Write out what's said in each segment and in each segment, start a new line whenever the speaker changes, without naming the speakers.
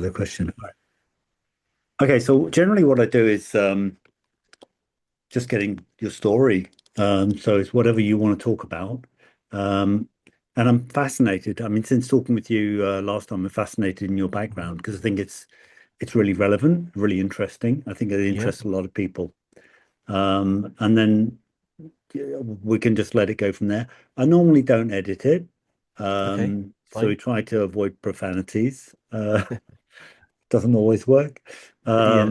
the question. Okay, so generally what I do is just getting your story. So it's whatever you want to talk about. Um, and I'm fascinated. I mean, since talking with you last time, I'm fascinated in your background because I think it's really relevant, really interesting. I think it
Yeah.
interests a lot of people. And then we can just let it go from there. I normally don't edit it.
Okay.
So we
Fine.
try to avoid profanities. Doesn't always work.
Yeah.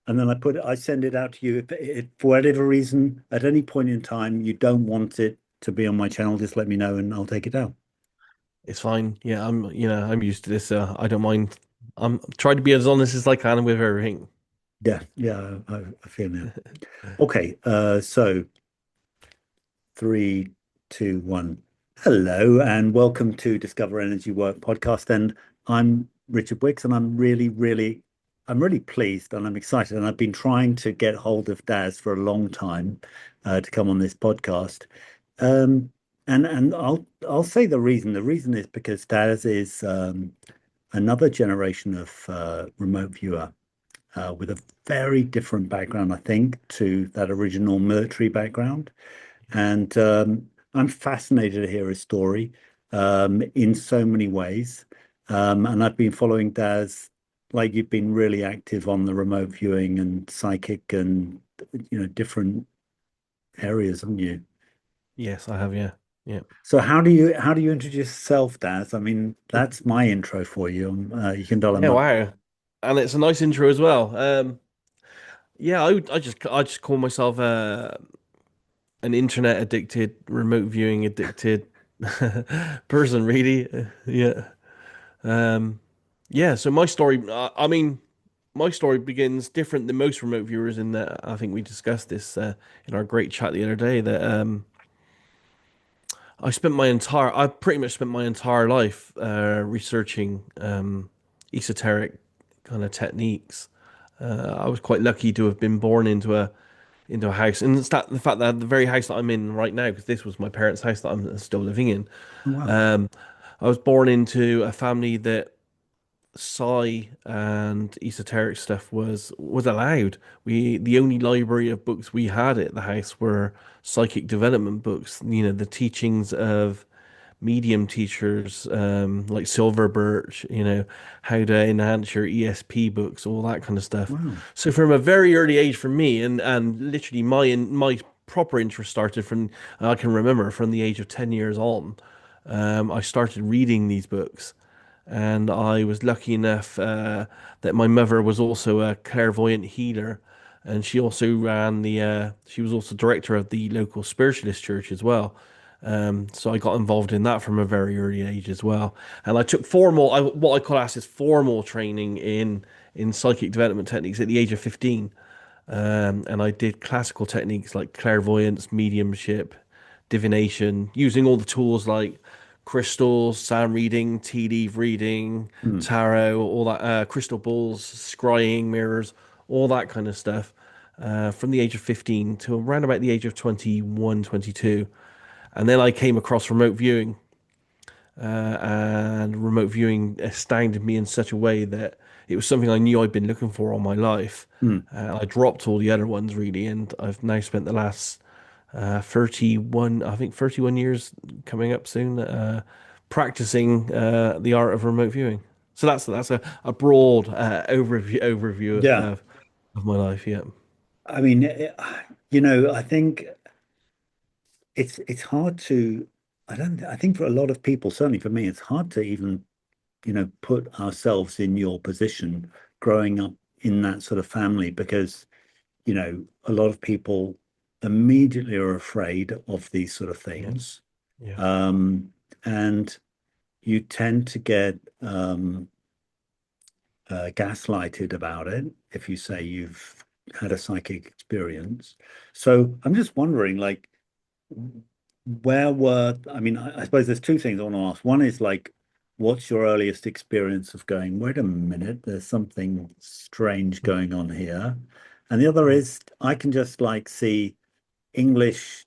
And then I send it out to you. If for whatever reason, at any point in time, you don't want it to be on my channel, just let me know and I'll take it down.
It's fine. Yeah. I'm used to this. I don't mind. I'm trying to be as honest as I can with everything.
Yeah, yeah, I feel now. Okay, so 3, 2, 1. Hello, and welcome to Discover Energy Work podcast. And I'm Richard Wicks, and I'm really pleased and I'm excited. And I've been trying to get hold of Daz for a long time to come on this podcast. Um, and I'll say the reason. The reason is because Daz is another generation of remote viewer with a very different background, I think, to that original military background. And I'm fascinated to hear his story in so many ways. And I've been following Daz, like you've been really active on the remote viewing and psychic and different areas, haven't you?
Yes, I have. Yeah. Yeah.
So how do you introduce yourself, Daz? I mean, that's my intro for you. You can dial him
Yeah.
up.
Wow. And it's a nice intro as well. Yeah. I just call myself an internet addicted, remote viewing addicted person, really. Yeah. Um, yeah. So my story. I mean, my story begins different than most remote viewers in that I think we discussed this in our great chat the other day that I pretty much spent my entire life researching esoteric kind of techniques. I was quite lucky to have been born into a house, and it's the fact that the very house that I'm in right now, because this was my parents' house that I'm still living in.
Oh, wow.
Um, I was born into a family that psi and esoteric stuff was allowed. The only library of books we had at the house were psychic development books. You know, the teachings of medium teachers like Silver Birch. You know, how to enhance your ESP books, all that kind of stuff.
Wow.
So from a very early age for me, and literally my proper interest started from I can remember from the age of 10 years on. I started reading these books and I was lucky enough that my mother was also a clairvoyant healer, and she also ran she was also director of the local spiritualist church as well. So I got involved in that from a very early age as well, and I took what I class as formal training in psychic development techniques at the age of 15. And I did classical techniques like clairvoyance, mediumship, divination, using all the tools like crystals, sound reading, tea leaf reading,
Hmm.
tarot, all that, crystal balls, scrying, mirrors, all that kind of stuff. From the age of 15 to around about the age of 21, 22. And then I came across remote viewing, and remote viewing astounded me in such a way that it was something I knew I'd been looking for all my life.
Hmm.
I dropped all the other ones really, and I've now spent the last 31, I think 31 years coming up soon, practicing the art of remote viewing. So that's a broad overview
Yeah.
of my life. Yeah.
I mean, I think it's hard to I think for a lot of people, certainly for me, it's hard to even, put ourselves in your position growing up in that sort of family because, a lot of people immediately are afraid of these sort of
Yeah.
things.
Yeah.
Um, and you tend to get gaslighted about it if you say you've had a psychic experience. So I'm just wondering, like, I mean, I suppose there's two things I want to ask. One is like, what's your earliest experience of going, wait a minute, there's something strange going on here? And the other
Yeah.
is, I can just like see English,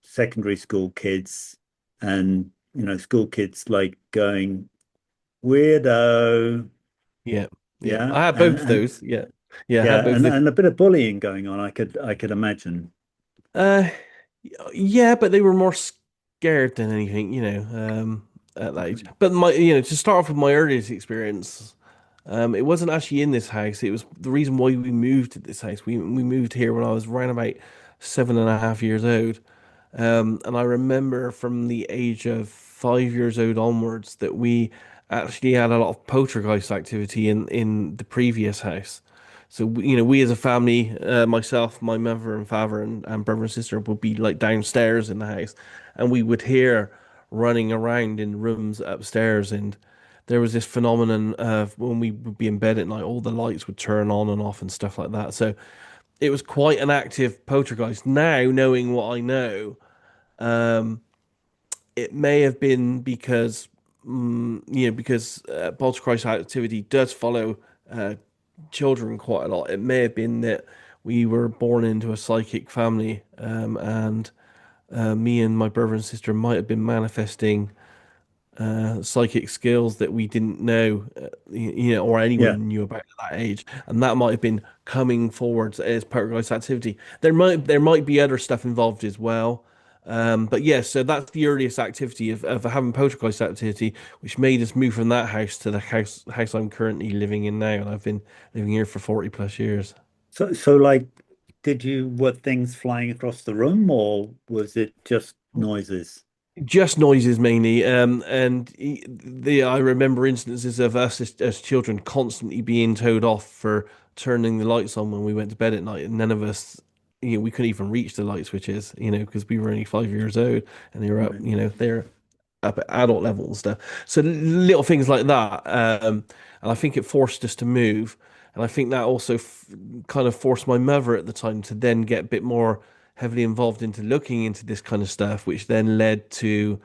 secondary school kids and, school kids like going, Weirdo.
Yeah, yeah.
Yeah.
I had both of those. Yeah, yeah. I had
Yeah,
both of those.
and a bit of bullying going on, I could imagine.
Uh, yeah, but they were more scared than anything, at that age. But to start off with my earliest experience, it wasn't actually in this house. It was the reason why we moved to this house. We moved here when I was around about 7.5 years old. And I remember from the age of 5 years old onwards that we actually had a lot of poltergeist activity in the previous house. So, we as a family, myself, my mother and father and brother and sister would be like downstairs in the house, and we would hear running around in rooms upstairs. And there was this phenomenon of when we would be in bed at night, all the lights would turn on and off and stuff like that. So it was quite an active poltergeist. Now, knowing what I know, it may have been because poltergeist activity does follow uh, children quite a lot. It may have been that we were born into a psychic family, and me and my brother and sister might have been manifesting psychic skills that we didn't know, or
Yeah.
anyone knew about at that age, and that might have been coming forwards as poltergeist activity. There might be other stuff involved as well, but yeah, so that's the earliest activity of having poltergeist activity, which made us move from that house to the house I'm currently living in now, and I've been living here for 40 plus years.
So like, were things flying across the room, or was it just noises?
Just noises mainly, and I remember instances of us as children constantly being told off for turning the lights on when we went to bed at night, and none of us, we couldn't even reach the light switches, because we were only 5 years old, and they were up,
Right.
they're up at adult level and stuff. So little things like that, and I think it forced us to move, and I think that also kind of forced my mother at the time to then get a bit more heavily involved into looking into this kind of stuff, which then led to,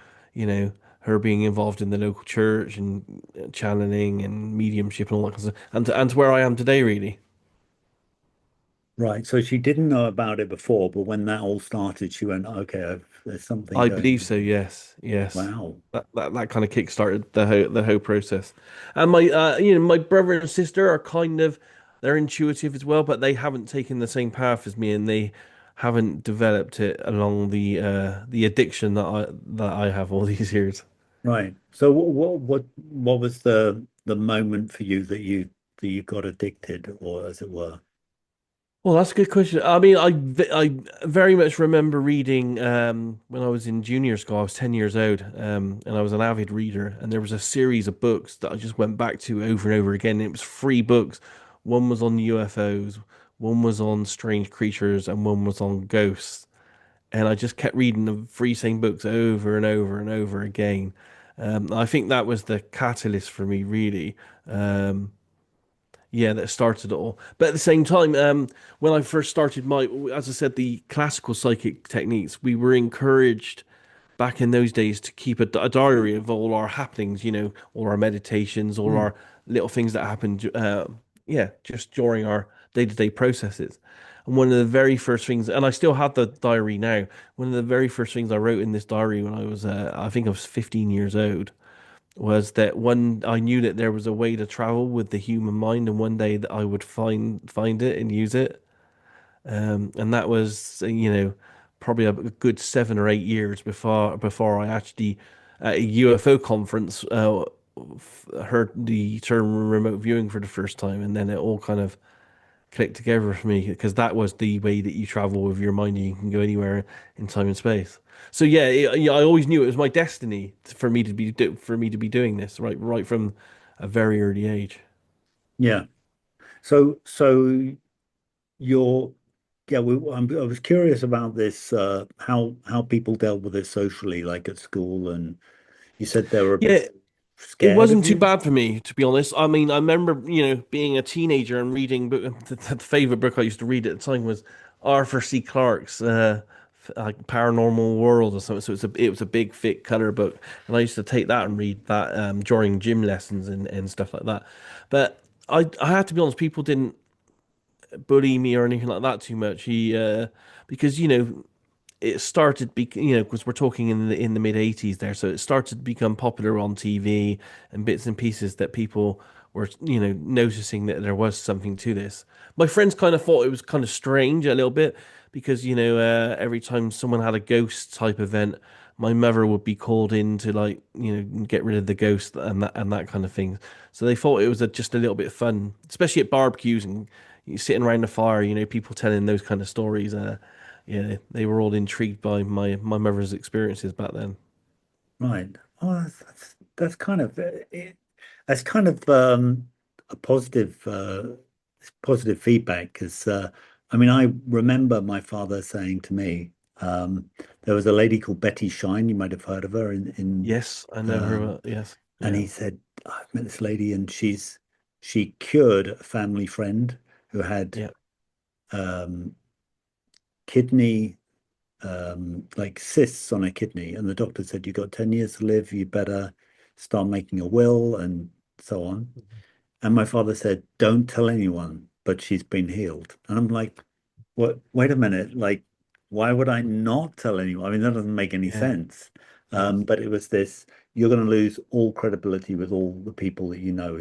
her being involved in the local church and channeling and mediumship and all that kind of stuff, and to where I am today, really.
Right. So she didn't know about it before, but when that all started, she went, okay, there's something
I
going
believe
on
so.
here.
Yes, yes.
Wow.
That kind of kick-started the whole process. And my brother and sister are kind of they're intuitive as well, but they haven't taken the same path as me, and they haven't developed it along the addiction that I have all these years.
Right. So what was the moment for you that you got addicted, or as it were?
Well, that's a good question. I mean, I very much remember reading when I was in junior school. I was 10 years old, and I was an avid reader. And there was a series of books that I just went back to over and over again. It was three books. One was on UFOs, one was on strange creatures, and one was on ghosts. And I just kept reading the three same books over and over and over again. I think that was the catalyst for me, really. Um, yeah, that started it all. But at the same time, when I first started as I said, the classical psychic techniques, we were encouraged back in those days to keep a diary of all our happenings, all our meditations, all
Hmm.
our little things that happened, yeah, just during our day-to-day processes. And one of the very first things, and I still have the diary now, one of the very first things I wrote in this diary when I think I was 15 years old, was that one I knew that there was a way to travel with the human mind, and one day that I would find it and use it. And that was probably a good 7 or 8 years before I actually at a UFO conference heard the term remote viewing for the first time, and then it all kind of clicked together for me because that was the way that you travel with your mind and you can go anywhere in time and space. So yeah, yeah, I always knew it was my destiny for me to be doing this right from a very early age.
Yeah. So you're yeah, I was curious about this, how people dealt with it socially, like at school, and you said they were a bit
Yeah, it
scared of
wasn't too
you.
bad for me, to be honest. I mean, I remember, being a teenager and reading the favorite book I used to read at the time was Arthur C. Clarke's like Paranormal World or something. So it was a big, thick color book, and I used to take that and read that during gym lessons and stuff like that. But I had to be honest, people didn't bully me or anything like that too much. Because it started because we're talking in the mid 80s there, so it started to become popular on TV and bits and pieces that people were noticing that there was something to this. My friends kind of thought it was kind of strange a little bit because every time someone had a ghost type event, my mother would be called in to like get rid of the ghost and that kind of thing. So they thought it was just a little bit fun, especially at barbecues and you sitting around the fire, people telling those kind of stories. Yeah, they were all intrigued by my mother's experiences back then.
Right. Oh, that's kind of that's kind of a positive feedback because I mean I remember my father saying to me there was a lady called Betty Shine, you might have heard of her in
Yes, I know her. Yes,
and
yeah.
he said I've met this lady and she cured a family friend who had
Yeah.
um kidney like cysts on her kidney, and the doctor said, "You got 10 years to live, you better start making a will," and so on. And my father said, "Don't tell anyone, but she's been healed." And I'm like, "What? Wait a minute. Like, why would I not tell anyone? I mean, that doesn't make any
Yeah,
sense."
yeah,
But it was this, you're going to lose all credibility with all the people that you know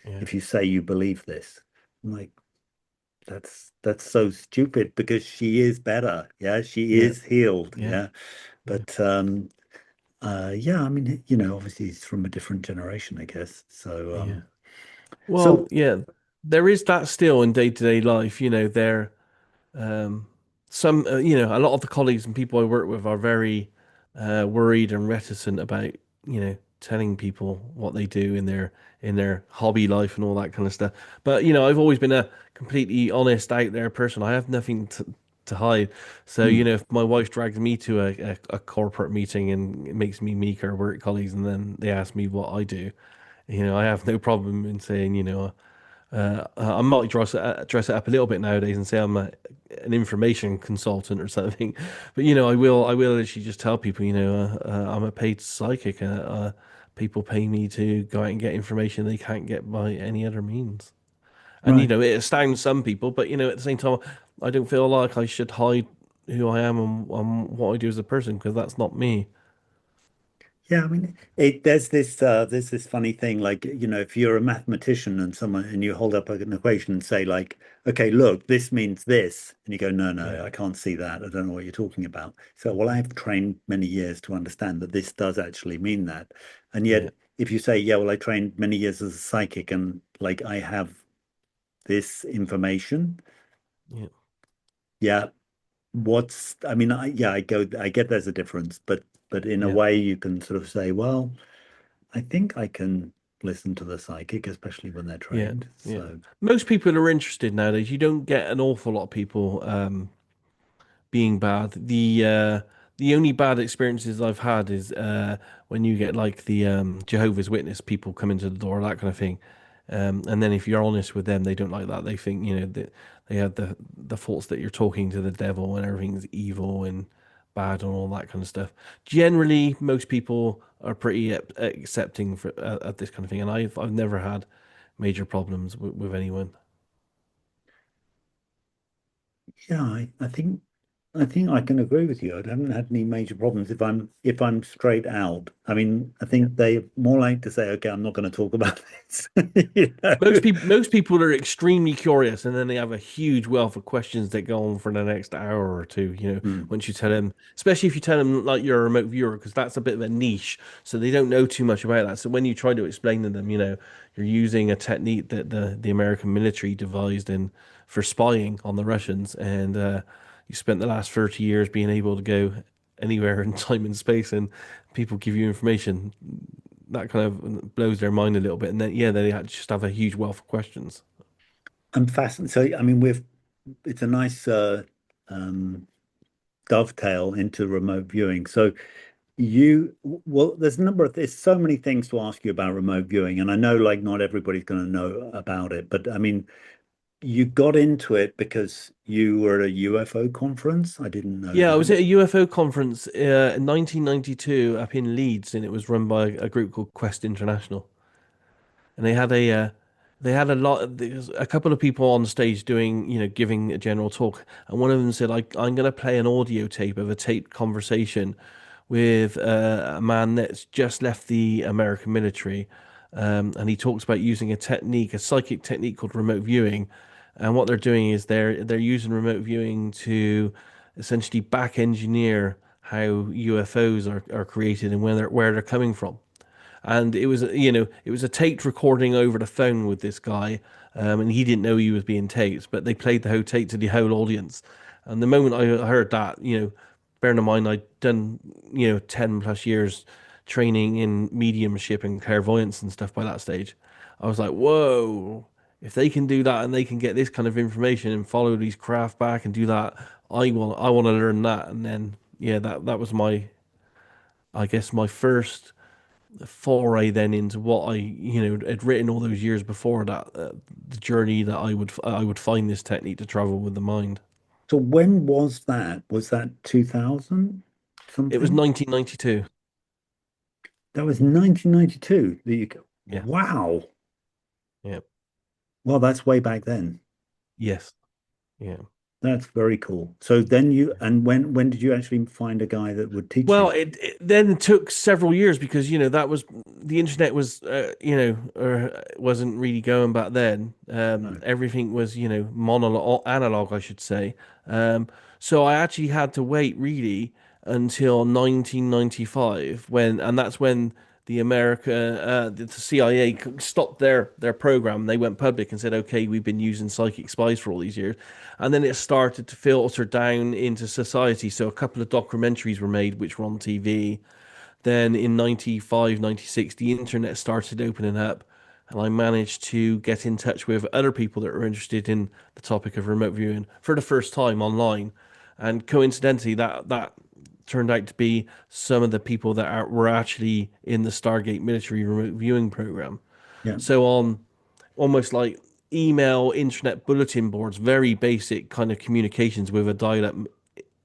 yeah,
if you say you believe this. I'm like, that's so stupid because she is better. Yeah, she
yeah,
is healed.
yeah,
Yeah.
yeah,
But yeah, I mean, obviously he's from a different generation, I guess. So
yeah.
so
Well, yeah, there is that still in day-to-day life. There. Um, a lot of the colleagues and people I work with are very worried and reticent about, telling people what they do in their hobby life and all that kind of stuff. But I've always been a completely honest, out there person. I have nothing to hide. So
hmm,
if my wife drags me to a corporate meeting and it makes me meet her work colleagues, and then they ask me what I do, I have no problem in saying, I might dress it up a little bit nowadays and say an information consultant or something, but I will actually just tell people, I'm a paid psychic. People pay me to go out and get information they can't get by any other means, and
right.
it astounds some people, but at the same time, I don't feel like I should hide who I am and what I do as a person because that's not me.
Yeah, I mean, there's this funny thing, like, if you're a mathematician and someone and you hold up an equation and say, like, okay, look, this means this, and you go, no, no, I
Yeah,
can't see that. I don't know what you're talking about. So, well, I've trained many years to understand that this does actually mean that. And
yeah,
yet, if you say, yeah, well, I trained many years as a psychic and like I have this information,
yeah,
yeah, I mean, yeah, I get there's a difference, but in a
yeah.
way you can sort of say, well, I think I can listen to the psychic, especially when they're
Yeah,
trained.
yeah.
So,
Most people are interested nowadays. You don't get an awful lot of people being bad. The only bad experiences I've had is when you get like the Jehovah's Witness people come into the door, that kind of thing. And then if you're honest with them, they don't like that. They think, that they have the thoughts that you're talking to the devil and everything's evil and bad and all that kind of stuff. Generally, most people are pretty accepting at this kind of thing, and I've never had major problems with anyone.
yeah, I think I can agree with you. I haven't had any major problems if I'm straight out. I mean, I think they more like to say, okay, I'm not going to talk about this. You know?
Most people are extremely curious, and then they have a huge wealth of questions that go on for the next hour or two.
Hmm.
Once you tell them, especially if you tell them like you're a remote viewer, because that's a bit of a niche, so they don't know too much about that. So when you try to explain to them, you're using a technique that the American military devised in for spying on the Russians, and you spent the last 30 years being able to go anywhere in time and space, and people give you information that kind of blows their mind a little bit. And then, yeah, they just have a huge wealth of questions.
I'm fascinated. So, I mean, it's a nice um, dovetail into remote viewing. So, well, there's so many things to ask you about remote viewing, and I know like not everybody's going to know about it, but I mean, you got into it because you were at a UFO conference. I didn't know
Yeah, I was
that.
at a UFO conference in 1992 up in Leeds, and it was run by a group called Quest International. And they had they had a lot. There's a couple of people on stage doing, giving a general talk, and one of them said, I'm going to play an audio tape of a taped conversation with a man that's just left the American military, and he talks about using a technique, a psychic technique called remote viewing, and what they're doing is they're using remote viewing to essentially back engineer how UFOs are created and where they're coming from. And it was a taped recording over the phone with this guy, and he didn't know he was being taped, but they played the whole tape to the whole audience. And the moment I heard that, bearing in mind I'd done 10 plus years training in mediumship and clairvoyance and stuff by that stage, I was like, whoa, if they can do that and they can get this kind of information and follow these craft back and do that, I want to learn that. And then that was I guess my first foray then into what I had written all those years before that, the journey that I would find this technique to travel with the mind.
So when was that? Was that 2000
It was
something?
1992.
That was 1992 that you go,
Yeah.
wow.
Yeah.
Well, that's way back then.
Yes. Yeah.
That's very cool. So then and when did you actually find a guy that would teach
Well,
you?
it then took several years because that was the internet was wasn't really going back then.
No.
Everything was monologue analog, I should say. Um, so I actually had to wait really until 1995 and that's when the CIA stopped their program. They went public and said, "Okay, we've been using psychic spies for all these years," and then it started to filter down into society. So a couple of documentaries were made, which were on TV. Then in 95, 96, the internet started opening up, and I managed to get in touch with other people that were interested in the topic of remote viewing for the first time online. And coincidentally, that turned out to be some of the people that were actually in the Stargate military remote viewing program.
Yeah.
So on almost like email, internet bulletin boards, very basic kind of communications with a dial-up,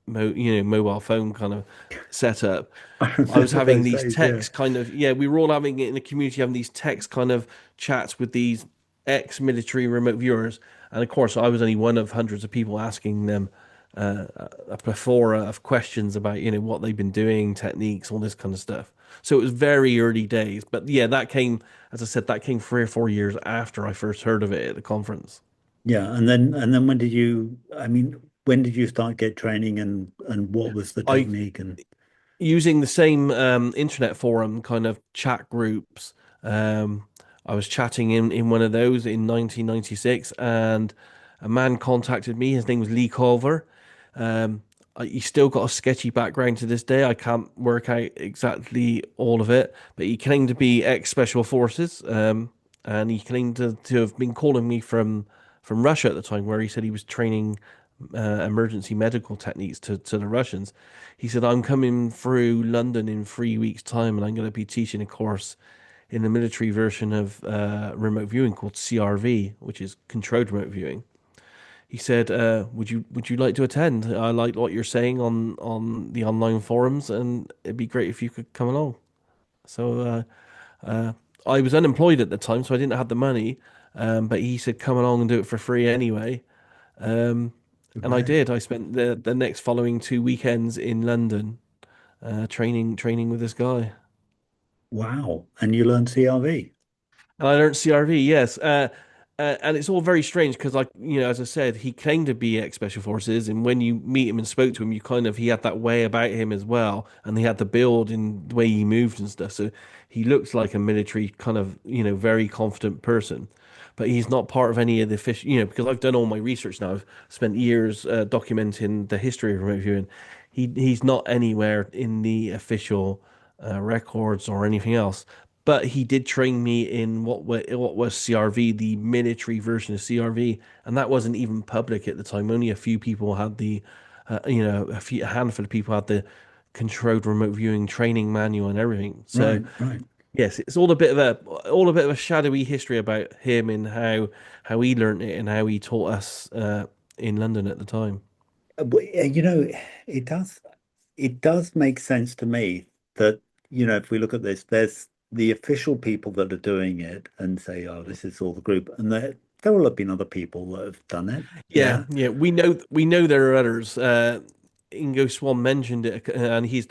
mobile phone kind of setup.
I
I was
remember
having
those
these
days, yeah.
text kind of, yeah, we were all having it in the community, having these text kind of chats with these ex-military remote viewers. And of course, I was only one of hundreds of people asking them a plethora of questions about, what they've been doing, techniques, all this kind of stuff. So it was very early days. But yeah, that came, as I said, that came 3 or 4 years after I first heard of it at the conference.
Yeah. And then when did you start get training and what was the
I
technique and
using the same internet forum kind of chat groups. Um, I was chatting in one of those in 1996, and a man contacted me. His name was Lee Culver. Um, he's still got a sketchy background to this day. I can't work out exactly all of it, but he claimed to be ex-Special Forces, and he claimed to have been calling me from Russia at the time, where he said he was training emergency medical techniques to the Russians. He said, I'm coming through London in 3 weeks' time and I'm going to be teaching a course in the military version of remote viewing called CRV, which is controlled remote viewing. He said, would you like to attend? I like what you're saying on the online forums, and it'd be great if you could come along. So I was unemployed at the time, so I didn't have the money. But he said, come along and do it for free anyway. Um, and I
great.
did. I spent the next following 2 weekends in London, training with this guy.
Wow. And you learned CRV.
And I learned CRV, yes. And it's all very strange because, like, as I said, he claimed to be ex-Special Forces, and when you meet him and spoke to him, he had that way about him as well, and he had the build in the way he moved and stuff. So he looks like a military kind of, very confident person. But he's not part of any of the official, because I've done all my research now. I've spent years documenting the history of remote viewing. He's not anywhere in the official records or anything else. But he did train me in what was CRV, the military version of CRV, and that wasn't even public at the time. Only a few people had a handful of people had the controlled remote viewing training manual and everything. So
Right, right.
yes, it's all a bit of a shadowy history about him and how he learned it and how he taught us in London at the time.
You know, it does make sense to me that, if we look at this, the official people that are doing it and say, "Oh, this is all the group," and there will have been other people that have done it.
Yeah,
Yeah.
yeah, we know there are others. Ingo Swann mentioned it, and he's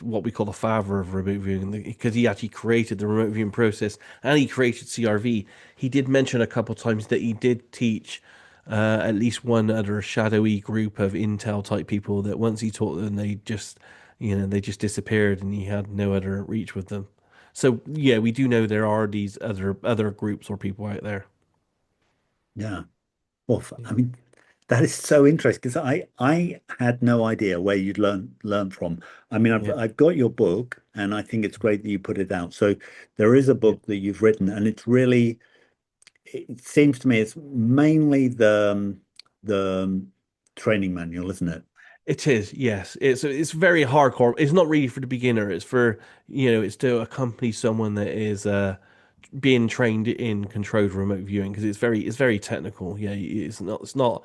what we call the father of remote viewing because he actually created the remote viewing process and he created CRV. He did mention a couple of times that he did teach at least one other shadowy group of intel type people that once he taught them, they just disappeared and he had no other reach with them. So yeah, we do know there are these other groups or people out there.
Yeah. Well, I mean, that is so interesting because I had no idea where you'd learn from. I mean,
Yeah,
I've got your book, and I think it's great that you put it out. So there is a
yeah.
book that you've written, and it's really, it seems to me it's mainly the training manual, isn't it?
It is, yes. It's very hardcore. It's not really for the beginner. It's for, it's to accompany someone that is being trained in controlled remote viewing because it's very technical. Yeah, it's not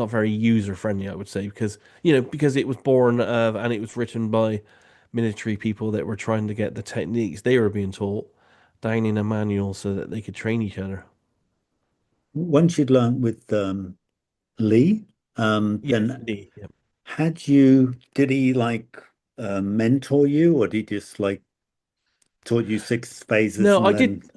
very user friendly, I would say, because it was born of and it was written by military people that were trying to get the techniques they were being taught down in a manual so that they could train each other.
Once you'd learned with Lee,
Yes,
then
indeed. Yeah.
did he like mentor you, or did he just like taught you six phases
No,
and
I did.
then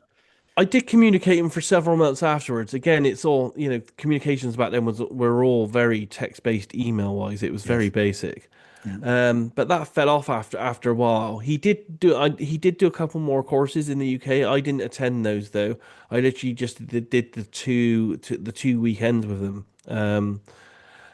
I did communicate him for several months afterwards. Again, it's all, communications back then were all very text-based email wise. It was very
yes,
basic.
yeah.
But that fell off after a while. He did do a couple more courses in the UK. I didn't attend those though. I literally just did the two weekends with them.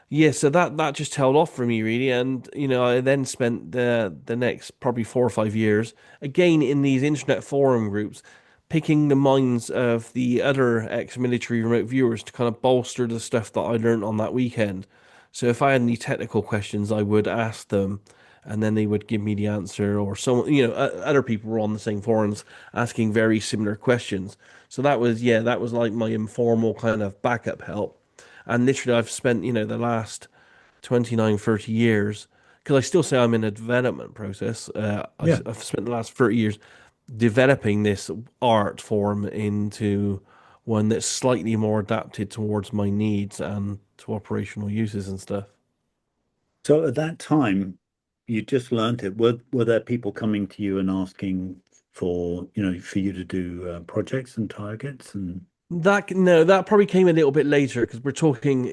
Yeah, so that just held off for me really, and I then spent the next probably 4 or 5 years again in these internet forum groups, picking the minds of the other ex-military remote viewers to kind of bolster the stuff that I learned on that weekend. So if I had any technical questions, I would ask them, and then they would give me the answer, or someone, other people were on the same forums asking very similar questions. So that was like my informal kind of backup help. And literally, I've spent, the last 29, 30 years, because I still say I'm in a development process.
Yeah.
I've spent the last 30 years developing this art form into one that's slightly more adapted towards my needs and to operational uses and stuff.
So at that time, you just learned it. Were there people coming to you and asking for, for you to do projects and targets and
That probably came a little bit later because we're talking,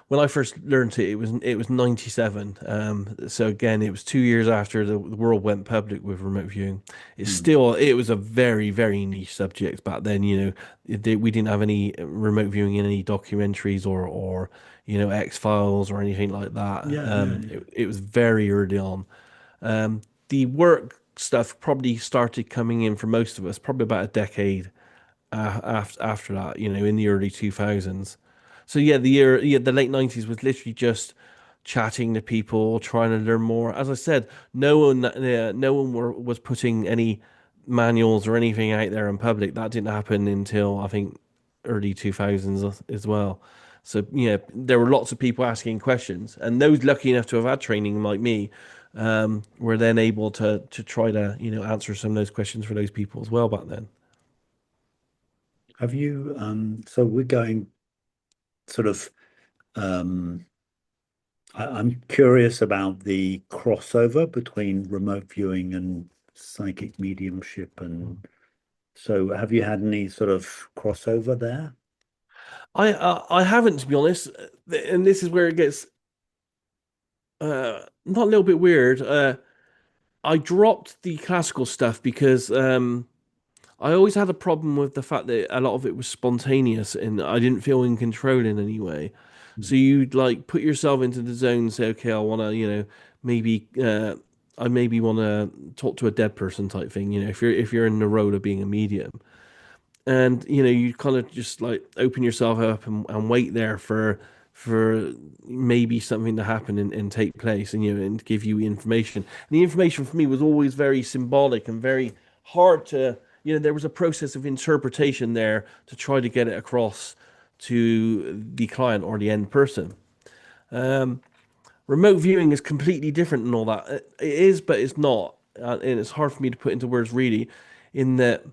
when I first learned it, it was 97. So again, it was 2 years after the world went public with remote viewing.
hmm.
It was a very, very niche subject back then. We didn't have any remote viewing in any documentaries or X-Files or anything like that.
Yeah, yeah, yeah.
It was very early on. The work stuff probably started coming in for most of us, probably about a decade after that, in the early 2000s. So the late 90s was literally just chatting to people, trying to learn more. As I said, no one was putting any manuals or anything out there in public. That didn't happen until I think early 2000s as well. So there were lots of people asking questions, and those lucky enough to have had training like me were then able to try to answer some of those questions for those people as well back then.
Have you so we're going sort of um I'm curious about the crossover between remote viewing and psychic mediumship, and so have you had any sort of crossover there?
I haven't, to be honest, and this is where it gets not a little bit weird. I dropped the classical stuff because I always had a problem with the fact that a lot of it was spontaneous and I didn't feel in control in any way. So you'd like put yourself into the zone and say, okay, I want to, maybe I maybe want to talk to a dead person type thing. If you're in the role of being a medium, and you kind of just like open yourself up and wait there for maybe something to happen and take place and give you information. And the information for me was always very symbolic and very hard to there was a process of interpretation there to try to get it across to the client or the end person. Remote viewing is completely different and all that. It is, but it's not. And it's hard for me to put into words really. in that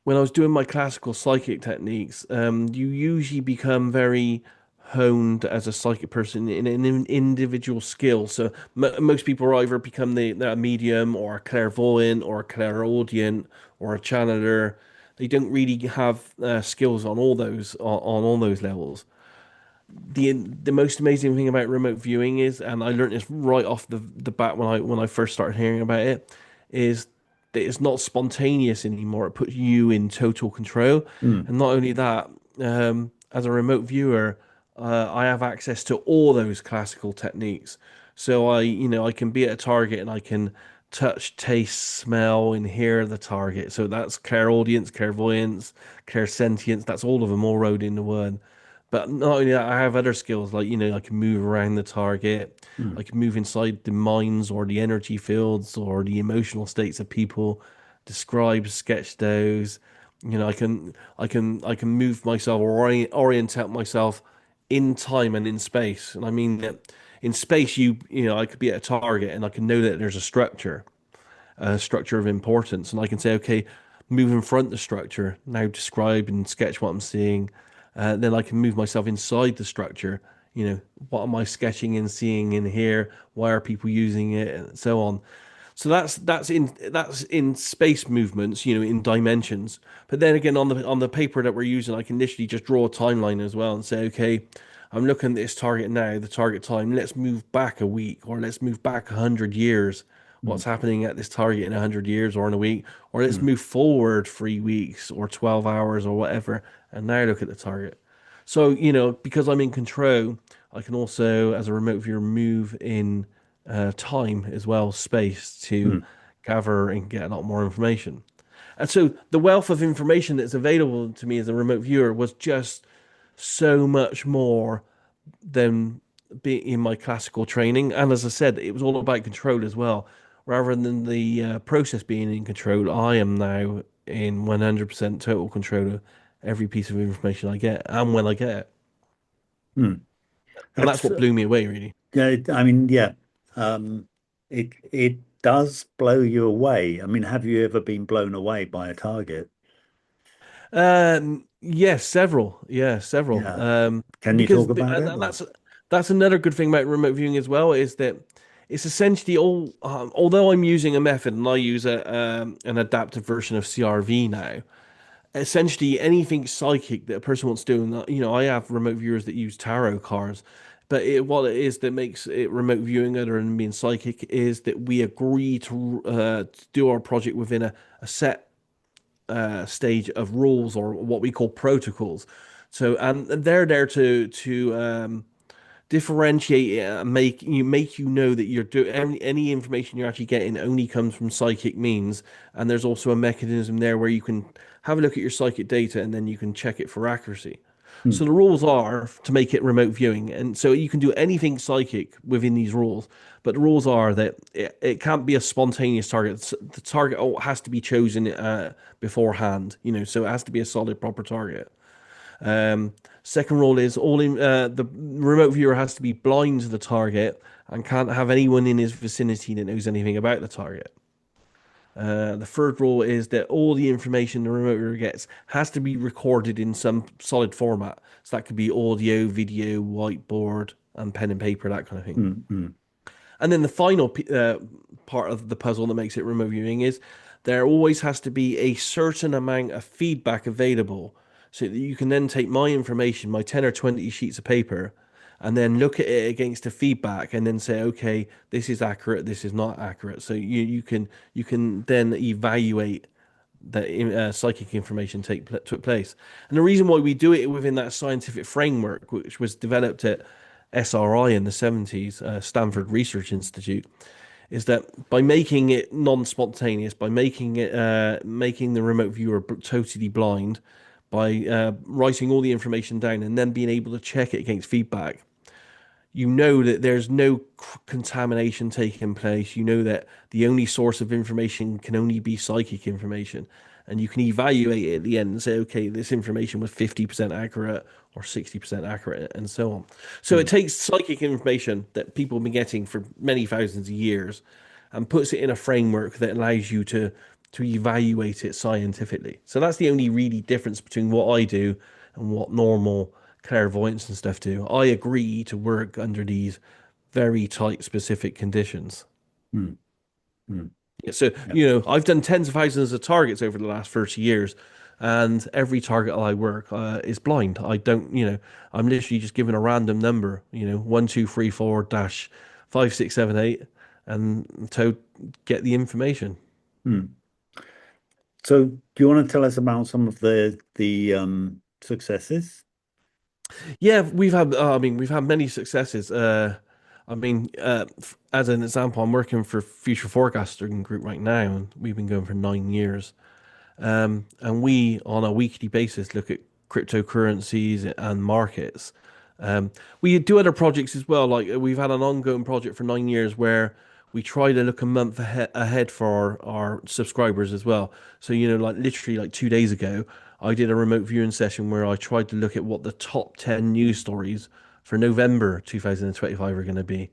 when I was doing my classical psychic techniques, you usually become very honed as a psychic person in an individual skill. So most people either become a medium or a clairvoyant or a clairaudient or a channeler. They don't really have skills on on all those levels. The most amazing thing about remote viewing is, and I learned this right off the bat when I first started hearing about it, is that it's not spontaneous anymore. It puts you in total control,
Mm,
and not only that, as a remote viewer, I have access to all those classical techniques. So I can be at a target and I can touch, taste, smell, and hear the target. So that's clairaudience, clairvoyance, clairsentience. That's all of them all rolled into one. But not only that, I have other skills like, I can move around the target.
mm,
I can move inside the minds or the energy fields or the emotional states of people, describe, sketch those. I can move myself or orientate myself in time and in space. And I mean that in space, I could be at a target and I can know that there's a structure of importance, and I can say, okay, move in front of the structure, now describe and sketch what I'm seeing. Then I can move myself inside the structure. What am I sketching and seeing in here? Why are people using it, and so on. So that's in space movements, in dimensions. But then again, on the paper that we're using, I can literally just draw a timeline as well and say, okay, I'm looking at this target now, the target time. Let's move back a week, or let's move back 100 years.
mm,
What's happening at this target in 100 years or in a week, or let's
mm,
move forward 3 weeks or 12 hours or whatever, and now look at the target. So, because I'm in control, I can also, as a remote viewer, move in time as well, space to
mm,
gather and get a lot more information. And so the wealth of information that's available to me as a remote viewer was just so much more than being in my classical training. And as I said, it was all about control as well. Rather than the process being in control, I am now in 100% total control of every piece of information I get and when I get it.
mm.
And that's
That's
what blew me away, really.
yeah. I mean, yeah. It does blow you away. I mean, have you ever been blown away by a target?
Yes, several. Yeah, several.
Yeah. Can you
Because
talk about it? Or
that's another good thing about remote viewing as well is that it's essentially all. Although I'm using a method and I use an adaptive version of CRV now, essentially anything psychic that a person wants to do, and I have remote viewers that use tarot cards. But what it is that makes it remote viewing other than being psychic is that we agree to do our project within a set stage of rules or what we call protocols. So, and they're there to differentiate it and make you know that you're doing any information you're actually getting only comes from psychic means. And there's also a mechanism there where you can have a look at your psychic data and then you can check it for accuracy.
hmm,
So the rules are to make it remote viewing, and so you can do anything psychic within these rules. But the rules are that it can't be a spontaneous target. The target has to be chosen beforehand, so it has to be a solid, proper target. Second rule is the remote viewer has to be blind to the target and can't have anyone in his vicinity that knows anything about the target. The third rule is that all the information the remote viewer gets has to be recorded in some solid format. So that could be audio, video, whiteboard, and pen and paper, that kind of thing.
mm, mm,
And then the final part of the puzzle that makes it remote viewing is there always has to be a certain amount of feedback available so that you can then take my information, my 10 or 20 sheets of paper, and then look at it against the feedback and then say, okay, this is accurate, this is not accurate. So you can then evaluate that psychic information took place. And the reason why we do it within that scientific framework, which was developed at SRI in the 70s, Stanford Research Institute, is that by making it non-spontaneous, by making the remote viewer totally blind, by writing all the information down and then being able to check it against feedback, you know that there's no contamination taking place. You know that the only source of information can only be psychic information. And you can evaluate it at the end and say, okay, this information was 50% accurate or 60% accurate, and so on. So it
mm,
takes psychic information that people have been getting for many thousands of years and puts it in a framework that allows you to evaluate it scientifically. So that's the only really difference between what I do and what normal clairvoyants and stuff do. I agree to work under these very tight, specific conditions.
Mm, mm,
Yeah, so,
yeah.
I've done tens of thousands of targets over the last 30 years, and every target I work is blind. I don't, I'm literally just given a random number, 1234 dash 5678, and to get the information.
Mm. So, do you want to tell us about some of the successes?
Yeah, we've had many successes. As an example, I'm working for Future Forecasting Group right now, and we've been going for 9 years. And we, on a weekly basis, look at cryptocurrencies and markets. We do other projects as well. Like we've had an ongoing project for 9 years where we try to look a month ahead for our subscribers as well. So, like literally like 2 days ago, I did a remote viewing session where I tried to look at what the top 10 news stories for November 2025 are going to be.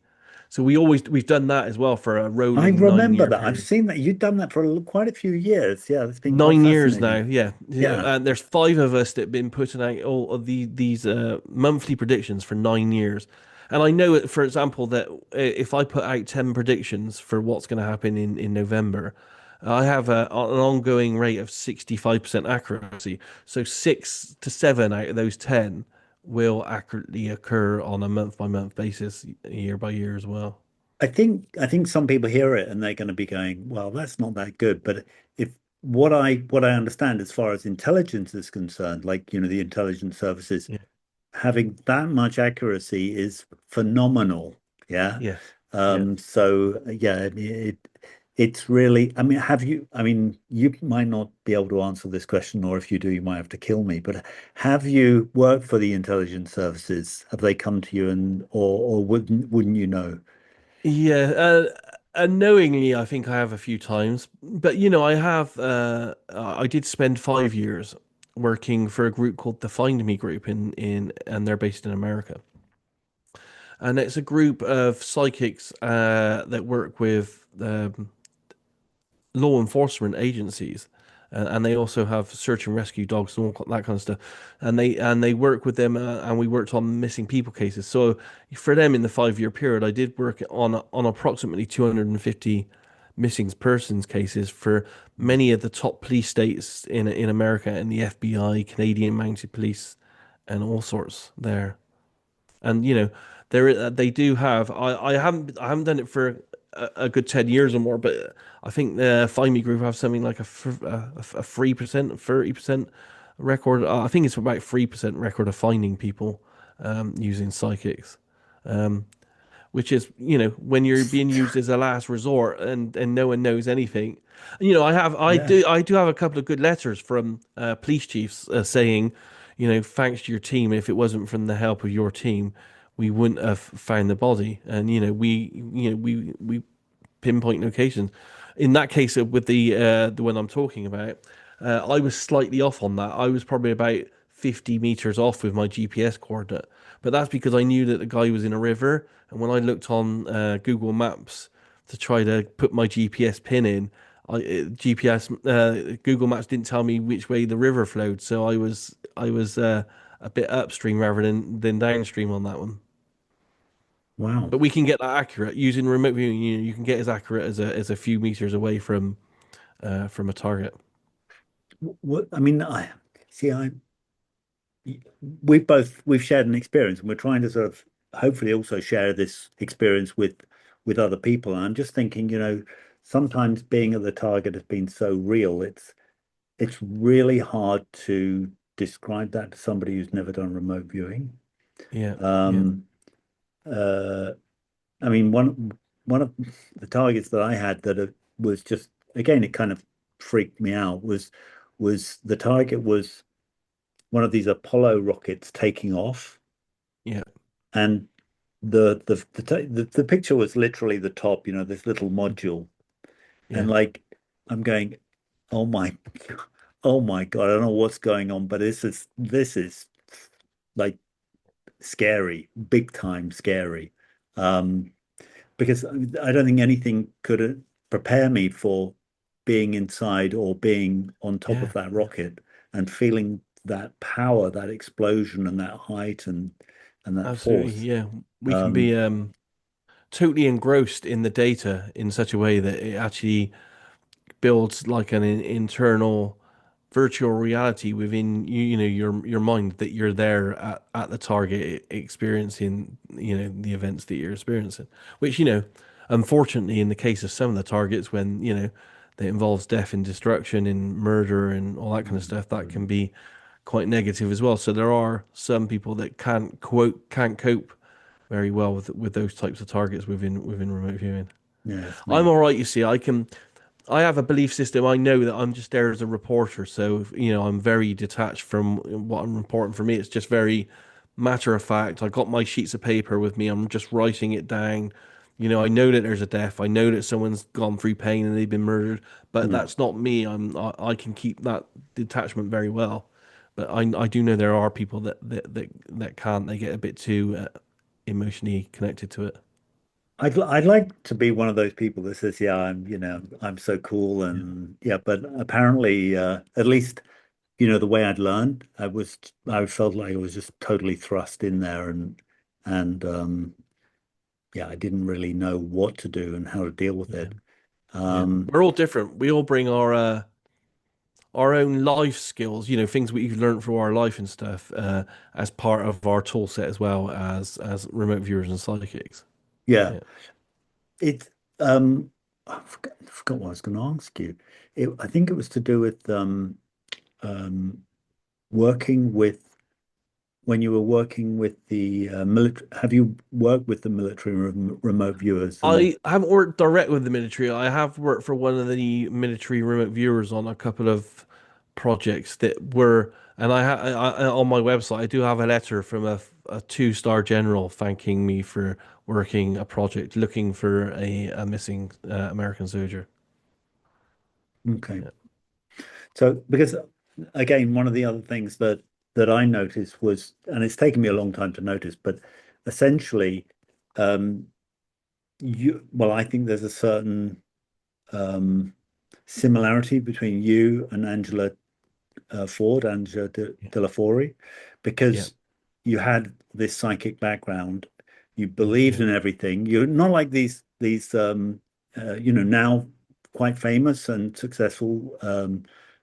So we've done that as well for a
I
rolling nine
remember
year
that. I've
period.
seen that. You've done that for quite a few years. Yeah, it's been quite
9 years now,
fascinating.
yeah. Yeah,
Yeah.
and there's five of us that have been putting out all of these monthly predictions for 9 years. And I know, for example, that if I put out 10 predictions for what's going to happen in November, I have an ongoing rate of 65% accuracy. So 6 to 7 out of those 10 will accurately occur on a month by month basis, year by year as well.
I think some people hear it and they're going to be going, well, that's not that good. But if what I understand as far as intelligence is concerned, like, the intelligence services,
Yeah,
having that much accuracy is phenomenal. Yeah.
yeah, yeah.
So yeah, it's really, I mean, you might not be able to answer this question, or if you do, you might have to kill me, but have you worked for the intelligence services? Have they come to you or wouldn't you know?
Yeah, unknowingly, I think I have a few times, but I did spend 5 years working for a group called the Find Me Group and they're based in America, and it's a group of psychics that work with law enforcement agencies, and they also have search and rescue dogs and all that kind of stuff. And they work with them, and we worked on missing people cases. So for them, in the 5 year period, I did work on approximately 250 missing persons cases for many of the top police states in America and the FBI, Canadian Mounted Police, and all sorts there. And they do have. I haven't done it for a good 10 years or more, but I think the Find Me Group have something like a 3%, 30% record. I think it's about 3% record of finding people using psychics. Um, which is, when you're being used as a last resort and no one knows anything.
Yeah.
I do have a couple of good letters from police chiefs saying, thanks to your team. If it wasn't from the help of your team, we wouldn't have found the body. And we pinpoint locations. In that case, with the one I'm talking about, I was slightly off on that. I was probably about 50 meters off with my GPS coordinate, but that's because I knew that the guy was in a river. And when I looked on Google Maps to try to put my GPS pin in, Google Maps didn't tell me which way the river flowed, so I was a bit upstream rather than downstream on that one.
Wow.
But we can get that accurate using remote viewing. You can get as accurate as a few meters away from a target.
What I mean, I see. We've shared an experience, and we're trying to sort of hopefully also share this experience with other people. And I'm just thinking, sometimes being at the target has been so real. It's really hard to describe that to somebody who's never done remote viewing.
Yeah, yeah,
Um, uh, I mean, one of the targets that I had was just again, it kind of freaked me out. Was the target was one of these Apollo rockets taking off,
yeah,
and the picture was literally the top, this little module, and
yeah,
like I'm going, oh my, oh my God, I don't know what's going on, but this is like scary, big time scary. Um, because I don't think anything could prepare me for. being inside or being on top of
Yeah,
that
yeah,
rocket and feeling that power, that explosion, and that height and that
absolutely.
force.
Yeah, we can
Um,
be totally engrossed in the data in such a way that it actually builds like an internal virtual reality within you, your mind that you're there at the target experiencing, the events that you're experiencing, which, unfortunately, in the case of some of the targets, when, that involves death and destruction and murder and all that kind of stuff, that can be quite negative as well. So there are some people that can't cope very well with those types of targets within remote viewing.
yes,
I'm
mate.
all right, you see. I have a belief system. I know that I'm just there as a reporter, so I'm very detached from what I'm reporting. For me, it's just very matter of fact. I got my sheets of paper with me. I'm just writing it down. I know that there's a death. I know that someone's gone through pain and they've been murdered, but
Yeah.
that's not me. I can keep that detachment very well. But I do know there are people that can't. They get a bit too emotionally connected to it.
I'd like to be one of those people that says, yeah, I'm so cool
Yeah.
and yeah, but apparently, at least, the way I'd learned, I felt like I was just totally thrust in there and yeah, I didn't really know what to do and how to deal with
Yeah.
it.
Yeah.
Um,
We're all different. We all bring our own life skills, things we've learned through our life and stuff, as part of our tool set as well as remote viewers and psychics.
yeah,
Yeah.
it, I forgot what I was going to ask you. I think it was to do with, um, working with, when you were working with the military, have you worked with the military remote viewers and
I haven't worked direct with the military. I have worked for one of the military remote viewers on a couple of projects that were, and on my website, I do have a letter from a two-star general thanking me for working a project looking for a missing American soldier.
okay.
Yeah.
So because again, one of the other things that I noticed was, and it's taken me a long time to notice, but essentially, um, well, I think there's a certain um, similarity between you and Angela
Yeah.
de la Fore,
Yeah.
because you had this psychic background, you believed
Yeah.
in everything. You're not like these now quite famous and successful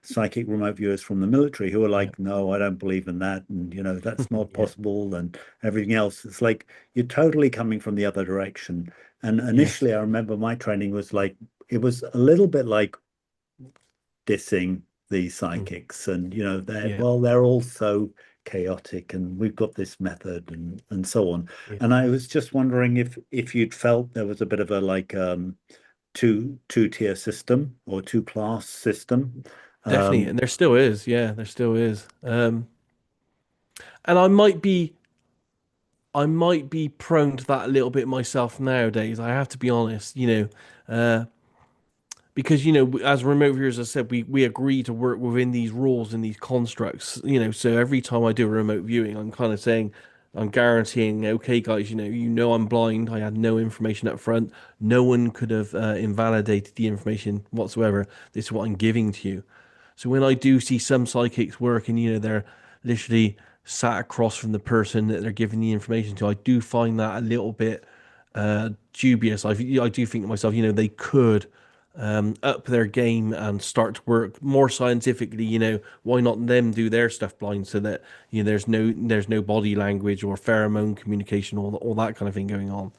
psychic remote viewers from the military who are
Yeah.
like, no, I don't believe in that, and that's not
Yeah.
possible, and everything else. It's like you're totally coming from the other direction. And
Yes.
initially, I remember my training was like it was a little bit like dissing these
Mhm.
psychics and
Yeah.
they're all so chaotic and we've got this method and so on.
Yeah.
And I was just wondering if you'd felt there was a bit of a like two-tier system or two-class system.
Definitely.
um
And there still is. Yeah, there still is. And I might be prone to that a little bit myself nowadays. I have to be honest, because as remote viewers, as I said, we agree to work within these rules and these constructs. So every time I do a remote viewing, I'm kind of saying, I'm guaranteeing, okay, guys, I'm blind. I had no information up front. No one could have invalidated the information whatsoever. This is what I'm giving to you. So when I do see some psychics work and they're literally sat across from the person that they're giving the information to, I do find that a little bit dubious. I do think to myself, they could up their game and start to work more scientifically. Why not them do their stuff blind so that there's no body language or pheromone communication, all that kind of thing going on.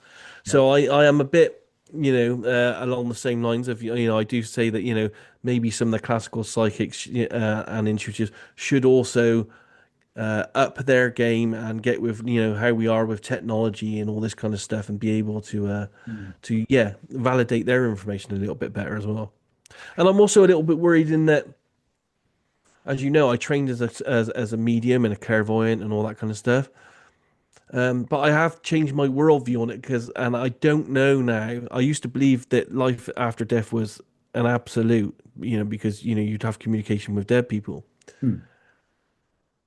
yeah.
So I am a bit, along the same lines of, I do say that, maybe some of the classical psychics and intuitives should also up their game and get with, how we are with technology and all this kind of stuff and be able
Mm.
yeah, validate their information a little bit better as well. And I'm also a little bit worried in that, as you know, I trained as a medium and a clairvoyant and all that kind of stuff. But I have changed my worldview on it and I don't know now. I used to believe that life after death was an absolute, because, you'd have communication with dead people.
Mm.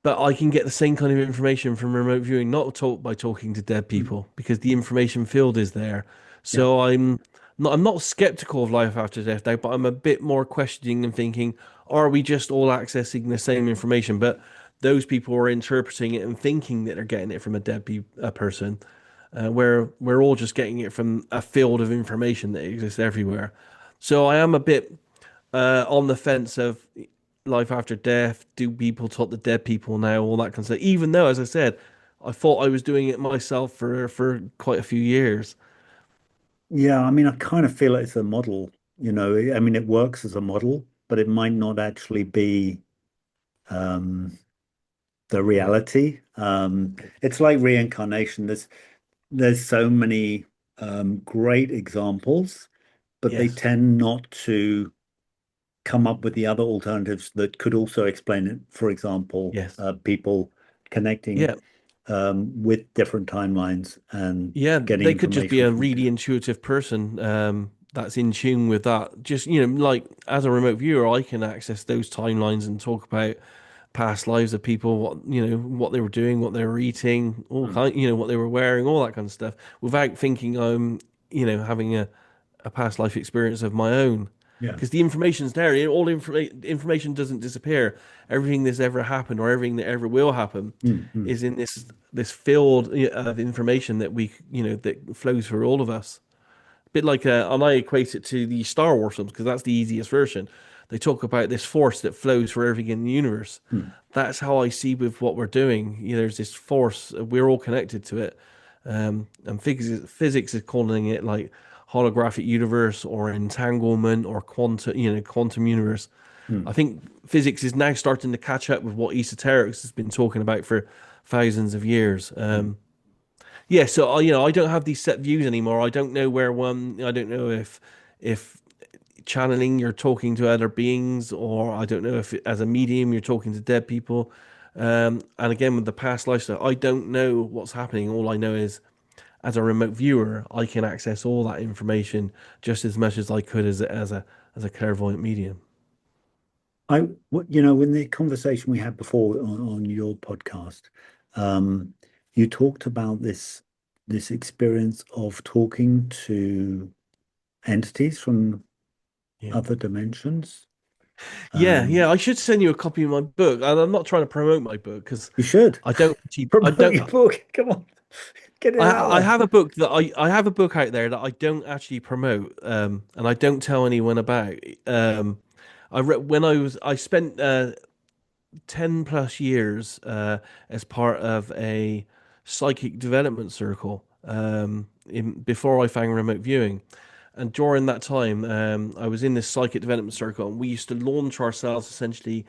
But I can get the same kind of information from remote viewing, not by talking to dead
Mm.
people, because the information field is there.
Yeah.
So I'm not skeptical of life after death now, but I'm a bit more questioning and thinking, are we just all accessing the same information? But those people are interpreting it and thinking that they're getting it from a person, where we're all just getting it from a field of information that exists everywhere. So I am a bit on the fence of life after death. Do people talk to dead people now? All that kind of stuff. Even though, as I said, I thought I was doing it myself for quite a few years.
Yeah, I mean, I kind of feel it's a model, you know. I mean, it works as a model, but it might not actually be um, the reality. It's like reincarnation. There's so many great examples, but they
Yes.
tend not to come up with the other alternatives that could also explain it. For example,
Yes.
people connecting
Yeah.
with different timelines and
Yeah,
getting
they could just be
information
a
from
really
different.
intuitive person that's in tune with that. Just, like as a remote viewer, I can access those timelines and talk about past lives of people, what they were doing, what they were eating,
Hmm.
what they were wearing, all that kind of stuff, without thinking I'm, having a past life experience of my own.
Yeah.
Because the information's there. Information doesn't disappear. Everything that's ever happened or everything that ever will happen
Hmm. Hmm.
is in this field of information that that flows through all of us. A bit like, and I equate it to the Star Wars films because that's the easiest version. They talk about this force that flows through everything in the universe.
Hmm.
That's how I see with what we're doing. There's this force. We're all connected to it. And physics is calling it like holographic universe or entanglement or quantum universe.
Hmm.
I think physics is now starting to catch up with what esoterics has been talking about for thousands of years.
Hmm.
Yeah, so I don't have these set views anymore. I don't know where one. I don't know if channeling you're talking to other beings, or I don't know if as a medium you're talking to dead people. And again with the past life stuff, I don't know what's happening. All I know is as a remote viewer, I can access all that information just as much as I could as a clairvoyant medium.
You know, in the conversation we had before on your podcast, um, you talked about this experience of talking to entities from
Yeah.
other dimensions.
Yeah,
Um,
yeah. I should send you a copy of my book. And I'm not trying to promote my book because
you should
I don't actually, I
promote
don't,
your book. Come on, get it out
I
there.
have a book that I have a book out there that I don't actually promote, and I don't tell anyone about. I read when I spent 10 plus years as part of a psychic development circle before I found remote viewing. And during that time, I was in this psychic development circle, and we used to launch ourselves essentially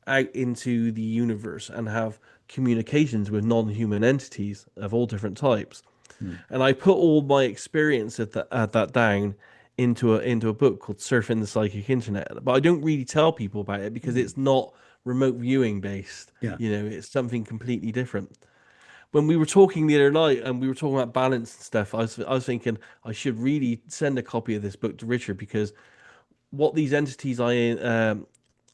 out into the universe and have communications with non-human entities of all different types.
Hmm.
And I put all my experience at that down into a book called Surfing the Psychic Internet. But I don't really tell people about it because
Hmm.
it's not remote viewing based.
Yeah.
It's something completely different. When we were talking the other night and we were talking about balance and stuff, I was thinking I should really send a copy of this book to Richard because what these entities I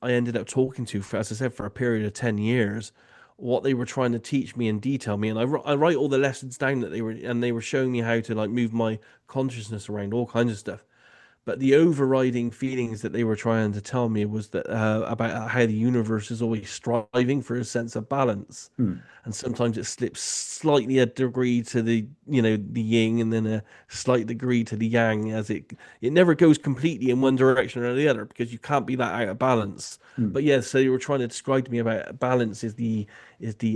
ended up talking to for, as I said, for a period of 10 years, what they were trying to teach me and detail me, and I write all the lessons down that they were showing me how to like move my consciousness around all kinds of stuff. But the overriding feelings that they were trying to tell me was that about how the universe is always striving for a sense of balance,
Hmm.
and sometimes it slips slightly a degree to the yin, and then a slight degree to the yang, as it never goes completely in one direction or the other because you can't be that out of balance.
Hmm.
But yeah, so you were trying to describe to me about balance is the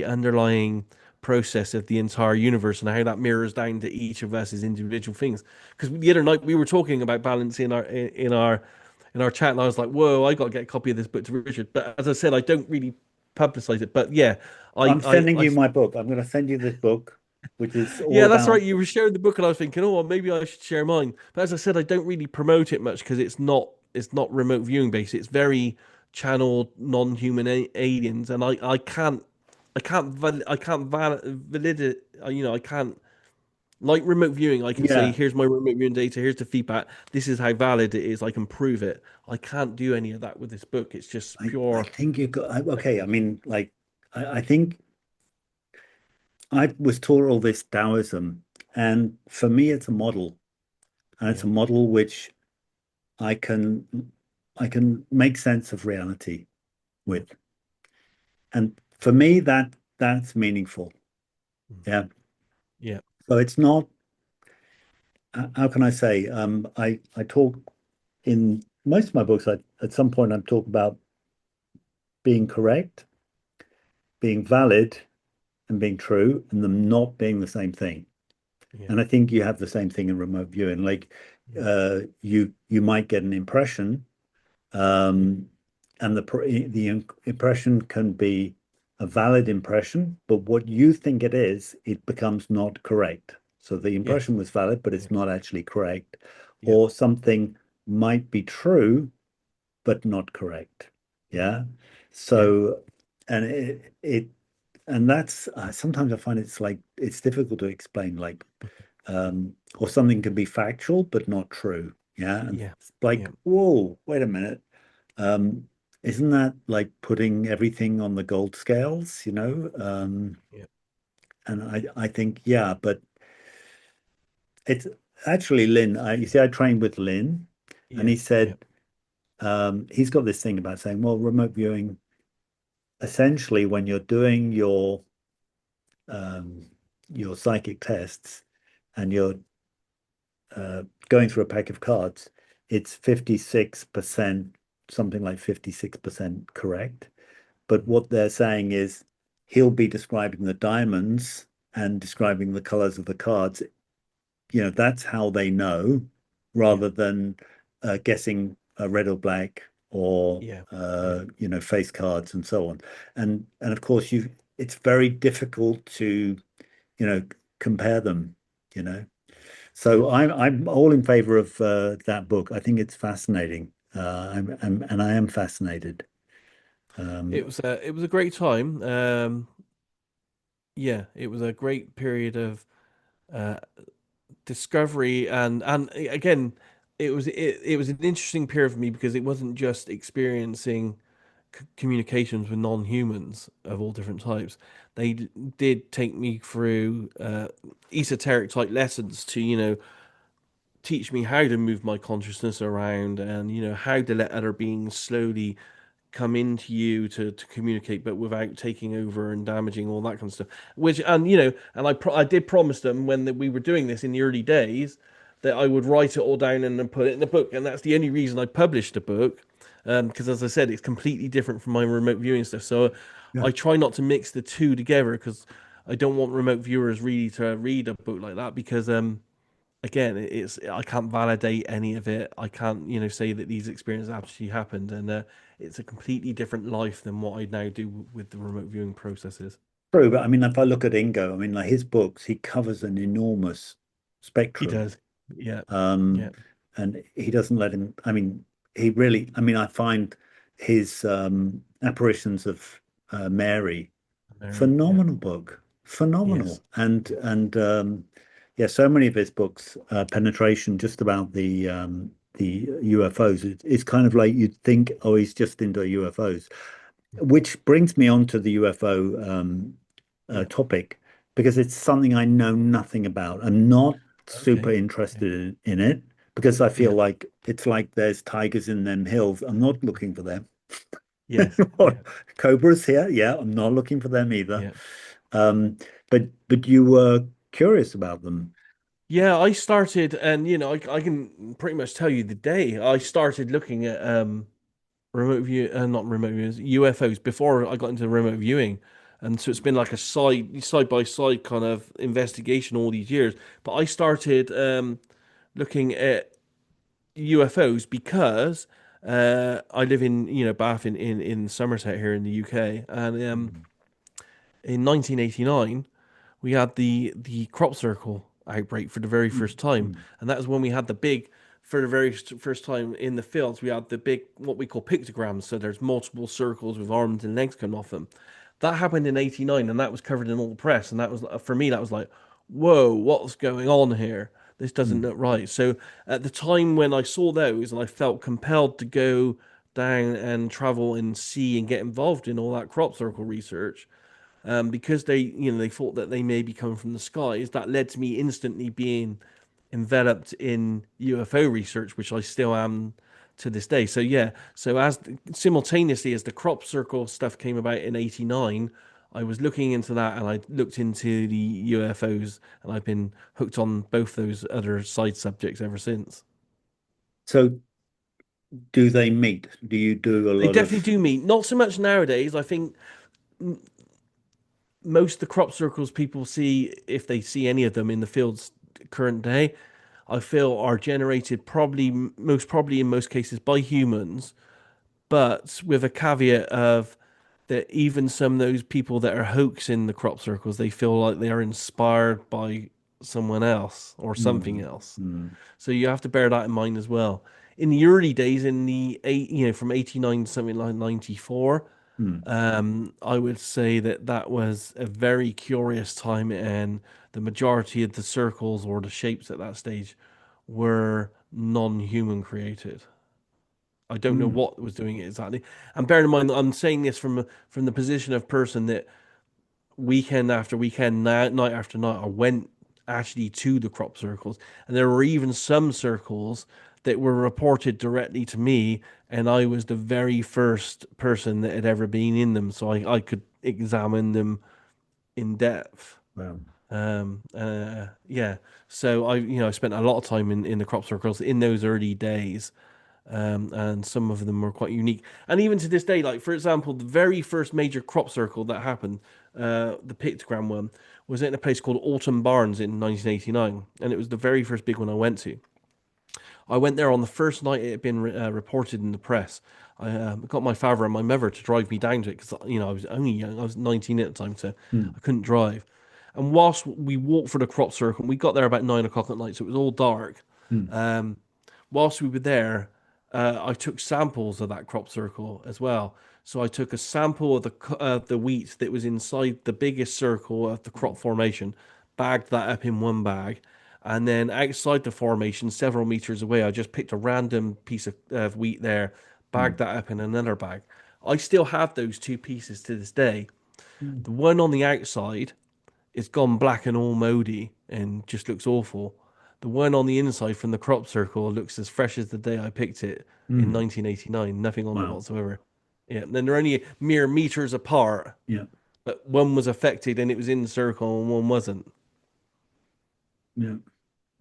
underlying process of the entire universe and how that mirrors down to each of us as individual things. Because the other night we were talking about balance in our chat, and I was like, "Whoa, I got to get a copy of this book to Richard." But as I said, I don't really publicize it. But yeah, I,
I'm
I,
sending
I,
you my book. I'm going to send you this book, which is all
yeah, that's right.
about.
You were sharing the book, and I was thinking, oh, well, maybe I should share mine. But as I said, I don't really promote it much because it's not remote viewing based. It's very channeled non-human aliens, and I can't validate. I can't like remote viewing. I can say,
Yeah,
here's my remote viewing data. Here's the feedback. This is how valid it is. I can prove it. I can't do any of that with this book. It's just
I
pure.
think you got okay. I mean, like, I think I was taught all this Taoism, and for me, it's a model. and it's
Yeah.
a model which I can I can make sense of reality
Mm.
with. And for me, that's meaningful.
Mm.
Yeah.
Yeah.
So it's not, how can I say? I talk in most of my books. At some point, I talk about being correct, being valid, and being true, and them not being the same thing.
Yeah.
And I think you have the same thing in remote viewing. Like,
Yeah.
you might get an impression,
Yeah.
um, and the impression can be a valid impression, but what you think it is, it becomes not correct. So the
Yes.
impression was valid, but
Yeah.
it's not actually correct.
Yeah.
Or something might be true, but not correct.
Mm.
Yeah.
Yeah.
So, and and that's sometimes I find it's like it's difficult to explain, like, or something can be factual but not true. Yeah. And
Yeah.
it's like,
Yeah.
whoa, wait a minute. Um, isn't that like putting everything on the gold scales, you know?
Yeah.
And I think, yeah, but it's actually Lynn. You see, I trained with Lynn, and he
Yeah. Yeah.
said, he's got this thing about saying, well, remote viewing, essentially, when you're doing um, your psychic tests and you're going through a pack of cards, it's 56%, something like 56% correct. But
Mm.
what they're saying is he'll be describing the diamonds and describing the colors of the cards. You know, that's how they know,
Yeah.
rather than guessing red or black, or
Yeah. Yeah.
face cards and so on. And of course, it's very difficult to, you know, compare them, you know.
Yeah.
So I'm all in favor of that book. I think it's fascinating. And I am fascinated. Um,
It was a great time. Yeah, it was a great period of uh, discovery and again, it was an interesting period for me because it wasn't just experiencing communications with non-humans of all different types. They did take me through esoteric type lessons to, teach me how to move my consciousness around and, how to let other beings slowly come into you to communicate, but without taking over and damaging all that kind of stuff. Which, and I did promise them when we were doing this in the early days that I would write it all down and then put it in the book, and that's the only reason I published the book. Because as I said, it's completely different from my remote viewing stuff. So
yeah.
I try not to mix the two together because I don't want remote viewers really to read a book like that because again, it's I can't validate any of it. I can't, say that these experiences actually happened, and it's a completely different life than what I now do with the remote viewing processes.
True, but I mean, if I look at Ingo, I mean, like his books, he covers an enormous
He
spectrum.
does, yeah, yeah,
Um, and he doesn't let him, I mean, I mean, I find his apparitions of Mary,
Mary, yeah,
phenomenal book,
yes,
phenomenal. Yeah, so many of his books, penetration just about the UFOs. It's kind of like you'd think, oh, he's just into UFOs. Which brings me on to the UFO
yeah,
topic, because it's something I know nothing about. I'm not super
okay, yeah,
interested in it, because I feel
yeah,
like it's like there's tigers in them hills. I'm not looking for them.
yes,
What,
yeah,
cobras here? Yeah, I'm not looking for them either.
yeah,
Um, but you were curious about them.
yeah. I started, and I can pretty much tell you the day I started looking at remote view, not remote views, UFOs before I got into remote viewing. And so it's been like a side by side kind of investigation all these years. But I started looking at UFOs because I live in Bath in Somerset here in the UK, and
Mm,
in 1989 we had the crop circle outbreak for the very
mm,
first time,
mm,
and that was when we had the big, for the very first time in the fields, we had the big what we call pictograms. So there's multiple circles with arms and legs coming off them. That happened in '89, and that was covered in all the press. And that was for me, that was like, whoa, what's going on here? This doesn't
mm.
look right. So at the time when I saw those, and I felt compelled to go down and travel and see and get involved in all that crop circle research, because they thought that they may be coming from the skies. That led to me instantly being enveloped in UFO research, which I still am to this day. So yeah, so as simultaneously as the crop circle stuff came about in '89, I was looking into that and I looked into the UFOs, and I've been hooked on both those other side subjects ever since.
So do they meet? Do you do a
They
lot
definitely
of?
do meet. Not so much nowadays. I think most of the crop circles people see, if they see any of them in the fields current day, I feel are generated probably most probably in most cases by humans, but with a caveat of that even some of those people that are hoaxing the crop circles, they feel like they are inspired by someone else or something
Mm,
else.
mm,
So you have to bear that in mind as well. In the early days, in the eight, from '89 to something like '94,
mm,
I would say that that was a very curious time, and the majority of the circles or the shapes at that stage were non-human created. I don't know
mm,
what was doing it exactly. And bear in mind, I'm saying this from the position of person that weekend after weekend, night after night, I went actually to the crop circles, and there were even some circles that were reported directly to me, and I was the very first person that had ever been in them, so I could examine them in depth.
well,
Yeah. So I spent a lot of time in the crop circles in those early days, and some of them were quite unique. And even to this day, like for example, the very first major crop circle that happened, the pictogram one, was in a place called Alton Barnes in 1989, and it was the very first big one I went to. I went there on the first night it had been reported in the press. I got my father and my mother to drive me down to it because I was only young. I was 19 at the time, so
mm,
I couldn't drive. And whilst we walked for the crop circle, we got there about 9 o'clock at night, so it was all dark.
mm,
Um, whilst we were there, I took samples of that crop circle as well. So I took a sample of the wheat that was inside the biggest circle of the crop formation, bagged that up in one bag, and then outside the formation, several meters away, I just picked a random piece of wheat there, bagged
mm,
that up in another bag. I still have those two pieces to this day.
mm,
The one on the outside is gone black and all moody and just looks awful. The one on the inside from the crop circle looks as fresh as the day I picked it in
mm.
1989. Nothing on it
Wow.
whatsoever. Yeah, and then they're only mere meters apart,
Yeah.
but one was affected and it was in the circle and one wasn't.
Yeah.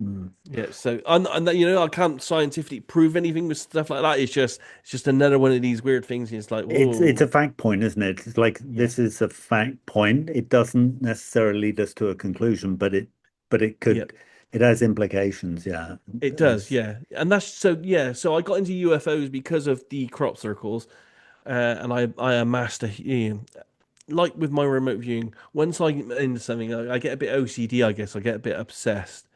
Mm.
Yeah, so and I can't scientifically prove anything with stuff like that. It's just another one of these weird things. It's like,
It's
whoa,
a fact point, isn't it? It's like
yeah,
this is a fact point. It doesn't necessarily lead us to a conclusion, but it
yeah,
could it has implications, yeah.
it does,
As
yeah, and that's so yeah. So I got into UFOs because of the crop circles, and I amassed like with my remote viewing. Once I'm into something, I get a bit OCD. I guess I get a bit obsessed.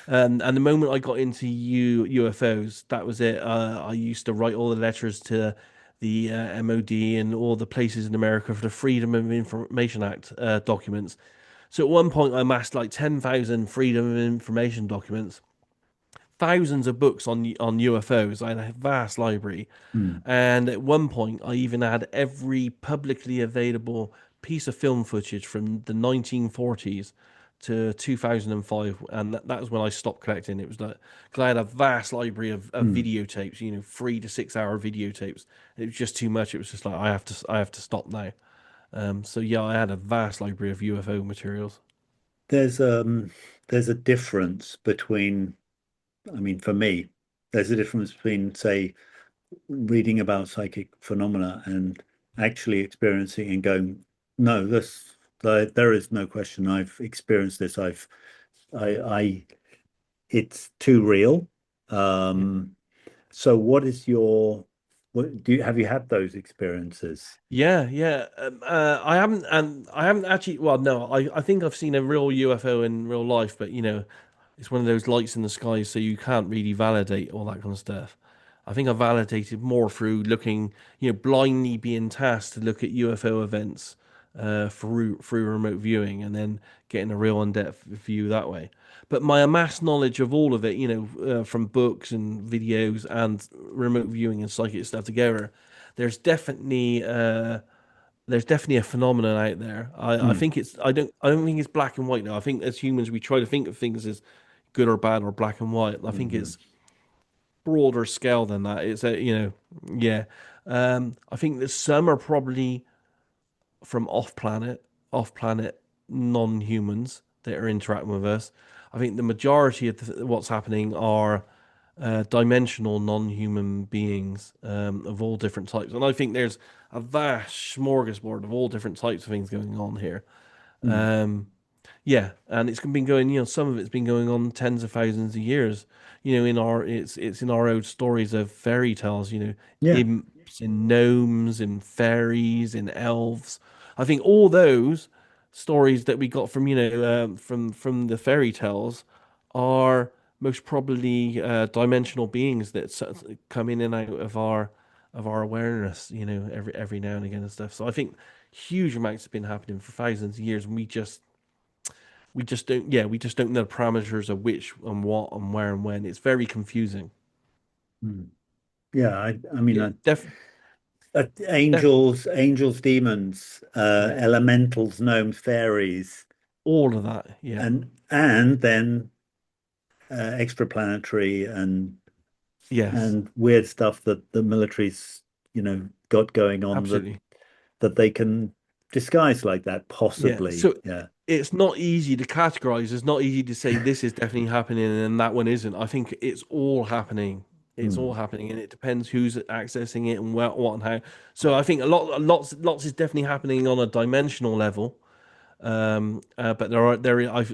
And the moment I got into UFOs, that was it. I used to write all the letters to the MOD and all the places in America for the Freedom of Information Act documents. So at one point, I amassed like 10,000 Freedom of Information documents, thousands of books on UFOs. I had a vast library,
mm,
and at one point, I even had every publicly available piece of film footage from the 1940s to 2005. And that was when I stopped collecting. It was like, because I had a vast library of
mm.
videotapes, 3 to 6 hour videotapes. It was just too much. It was just like, I have to stop now. So yeah, I had a vast library of UFO materials.
There's um there's a difference between I mean for me, there's a difference between, say, reading about psychic phenomena and actually experiencing and going, no, there is no question. I've experienced this. I it's too real.
Yeah.
Um, so what do you have you had those experiences?
Yeah, yeah. I haven't actually. Well, no, I think I've seen a real UFO in real life, but it's one of those lights in the sky, so you can't really validate all that kind of stuff. I think I validated more through looking, blindly being tasked to look at UFO events through remote viewing, and then getting a real in-depth view that way. But my amassed knowledge of all of it, from books and videos and remote viewing and psychic stuff together, there's definitely uh, there's definitely a phenomenon out there. I
Hmm.
think I don't think it's black and white now. I think as humans we try to think of things as good or bad or black and white. I think
Hmm.
it's broader scale than that. It's a, yeah. I think that some are probably from off planet non-humans that are interacting with us. I think the majority of what's happening are dimensional non-human beings of all different types, and I think there's a vast smorgasbord of all different types of things going on here.
Hmm.
Um, yeah, and it's been going. Some of it's been going on tens of thousands of years. In our it's in our old stories of fairy tales.
Yeah.
Imps and gnomes and fairies and elves. I think all those stories that we got from from the fairy tales are most probably dimensional beings that come in and out of our awareness. Every now and again and stuff. So I think huge amounts have been happening for thousands of years, and we just don't know the parameters of which and what and where and when. It's very confusing.
Hmm. Yeah. I mean,
Yeah, definitely.
demons,
Yeah,
elementals, gnomes, fairies,
all of that. Yeah,
and then extraplanetary
yes,
and weird stuff that the military's, got going on
absolutely.
that they can disguise like that,
Yeah,
possibly.
so
Yeah.
it's not easy to categorize. It's not easy to say this is definitely happening and that one isn't. I think it's all happening. It's all
Hmm.
happening, and it depends who's accessing it and what and how. So I think lots is definitely happening on a dimensional level. But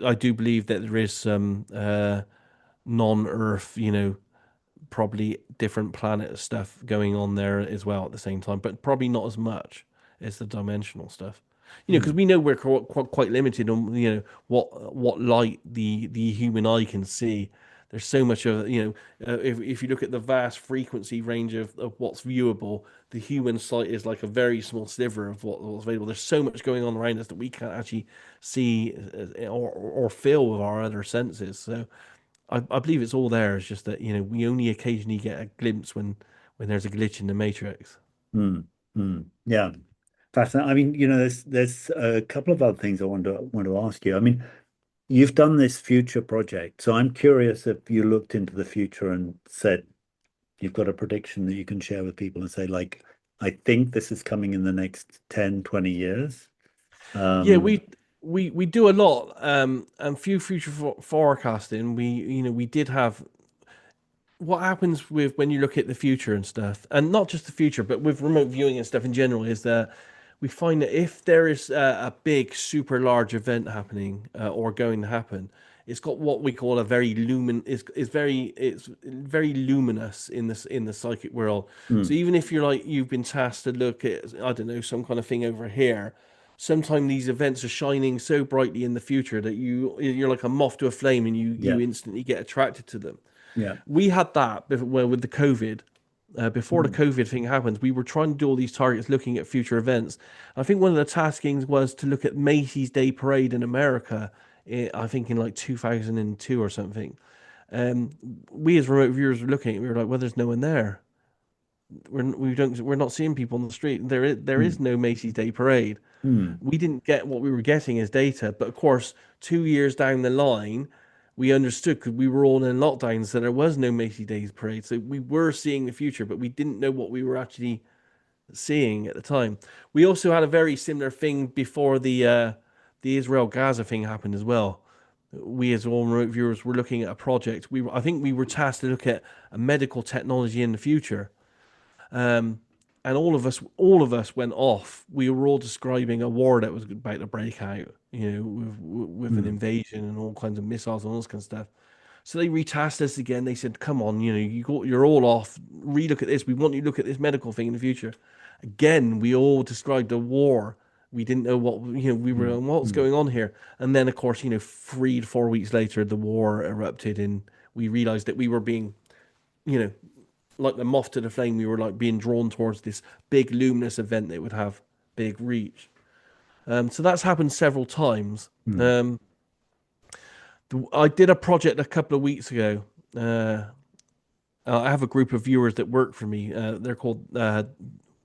I do believe that there is some non-Earth, probably different planet stuff going on there as well at the same time, but probably not as much as the dimensional stuff. Because
Hmm.
we know we're quite limited on what light the human eye can see. There's so much of if you look at the vast frequency range of what's viewable, the human sight is like a very small sliver of what's available. There's so much going on around us that we can't actually see or feel with our other senses. So I believe it's all there. It's just that we only occasionally get a glimpse when there's a glitch in the matrix.
Hmm. Hmm. Yeah. Fascinating. I mean, there's a couple of other things I want to ask you. I mean, you've done this future project, so I'm curious if you looked into the future and said you've got a prediction that you can share with people and say, like, I think this is coming in the next 10, 20 years.
Yeah,
Um,
we do a lot and few future forecasting. We did have what happens with when you look at the future and stuff, and not just the future, but with remote viewing and stuff in general, is that we find that if there is a big, super large event happening or going to happen, it's got what we call a very it's very luminous in the psychic world. So
hmm.
even if you've been tasked to look at, I don't know, some kind of thing over here, sometimes these events are shining so brightly in the future that you're like a moth to a flame, and you
Yeah.
instantly get attracted to them.
Yeah.
We had that well, with the COVID. Before the
Hmm.
COVID thing happened, we were trying to do all these targets looking at future events. I think one of the taskings was to look at Macy's Day Parade in America, I think in like 2002 or something. Um, we as remote viewers were looking, we were like, well, there's no one there. We're not seeing people on the street. There
Hmm.
is no Macy's Day Parade.
Hmm.
We didn't get what we were getting as data. But of course, 2 years down the line, we understood because we were all in lockdowns that there was no Macy Days parade. So we were seeing the future, but we didn't know what we were actually seeing at the time. We also had a very similar thing before the Israel Gaza thing happened as well. We as all remote viewers were looking at a project. I think we were tasked to look at a medical technology in the future. Um, and all of us went off. We were all describing a war that was about to break out, with an
Hmm.
invasion and all kinds of missiles and all this kind of stuff. So they retasked us again. They said, "Come on, you're all off. Relook at this. We want you to look at this medical thing in the future." Again, we all described a war. We didn't know we were
Hmm.
going, what's
Hmm.
going on here. And then, of course, 3 to 4 weeks later, the war erupted, and we realized that we were being, you know, like the moth to the flame, we were like being drawn towards this big luminous event that would have big reach. So that's happened several times.
Hmm.
I did a project a couple of weeks ago. Uh, I have a group of viewers that work for me. They're called.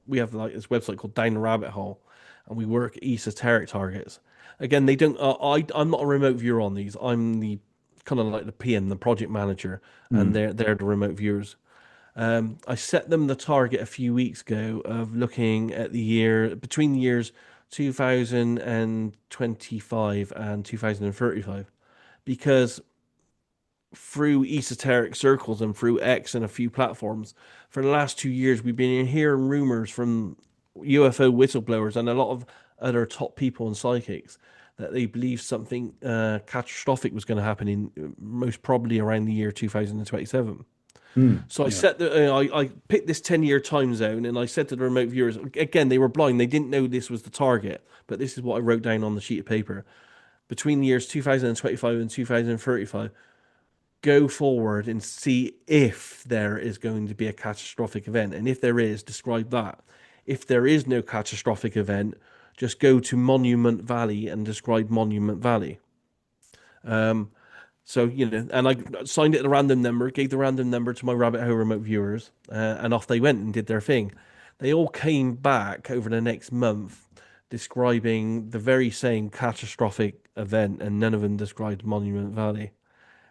We have like this website called Down the Rabbit Hole, and we work esoteric targets. Again, they don't. I'm not a remote viewer on these. I'm the kind of like the PM, the project manager, and
Mm.
they're the remote viewers. I set them the target a few weeks ago of looking at the year between the years 2025 and 2035, because through esoteric circles and through X and a few platforms, for the last 2 years, we've been hearing rumors from UFO whistleblowers and a lot of other top people and psychics that they believe something catastrophic was going to happen in most probably around the year 2027.
Mm.
So I
Yeah.
set I picked this 10-year time zone, and I said to the remote viewers, again, they were blind, they didn't know this was the target, but this is what I wrote down on the sheet of paper. Between the years 2025 and 2035, go forward and see if there is going to be a catastrophic event. And if there is, describe that. If there is no catastrophic event, just go to Monument Valley and describe Monument Valley. So, and I signed it at a random number, gave the random number to my Rabbit Hole remote viewers, and off they went and did their thing. They all came back over the next month describing the very same catastrophic event, and none of them described Monument Valley.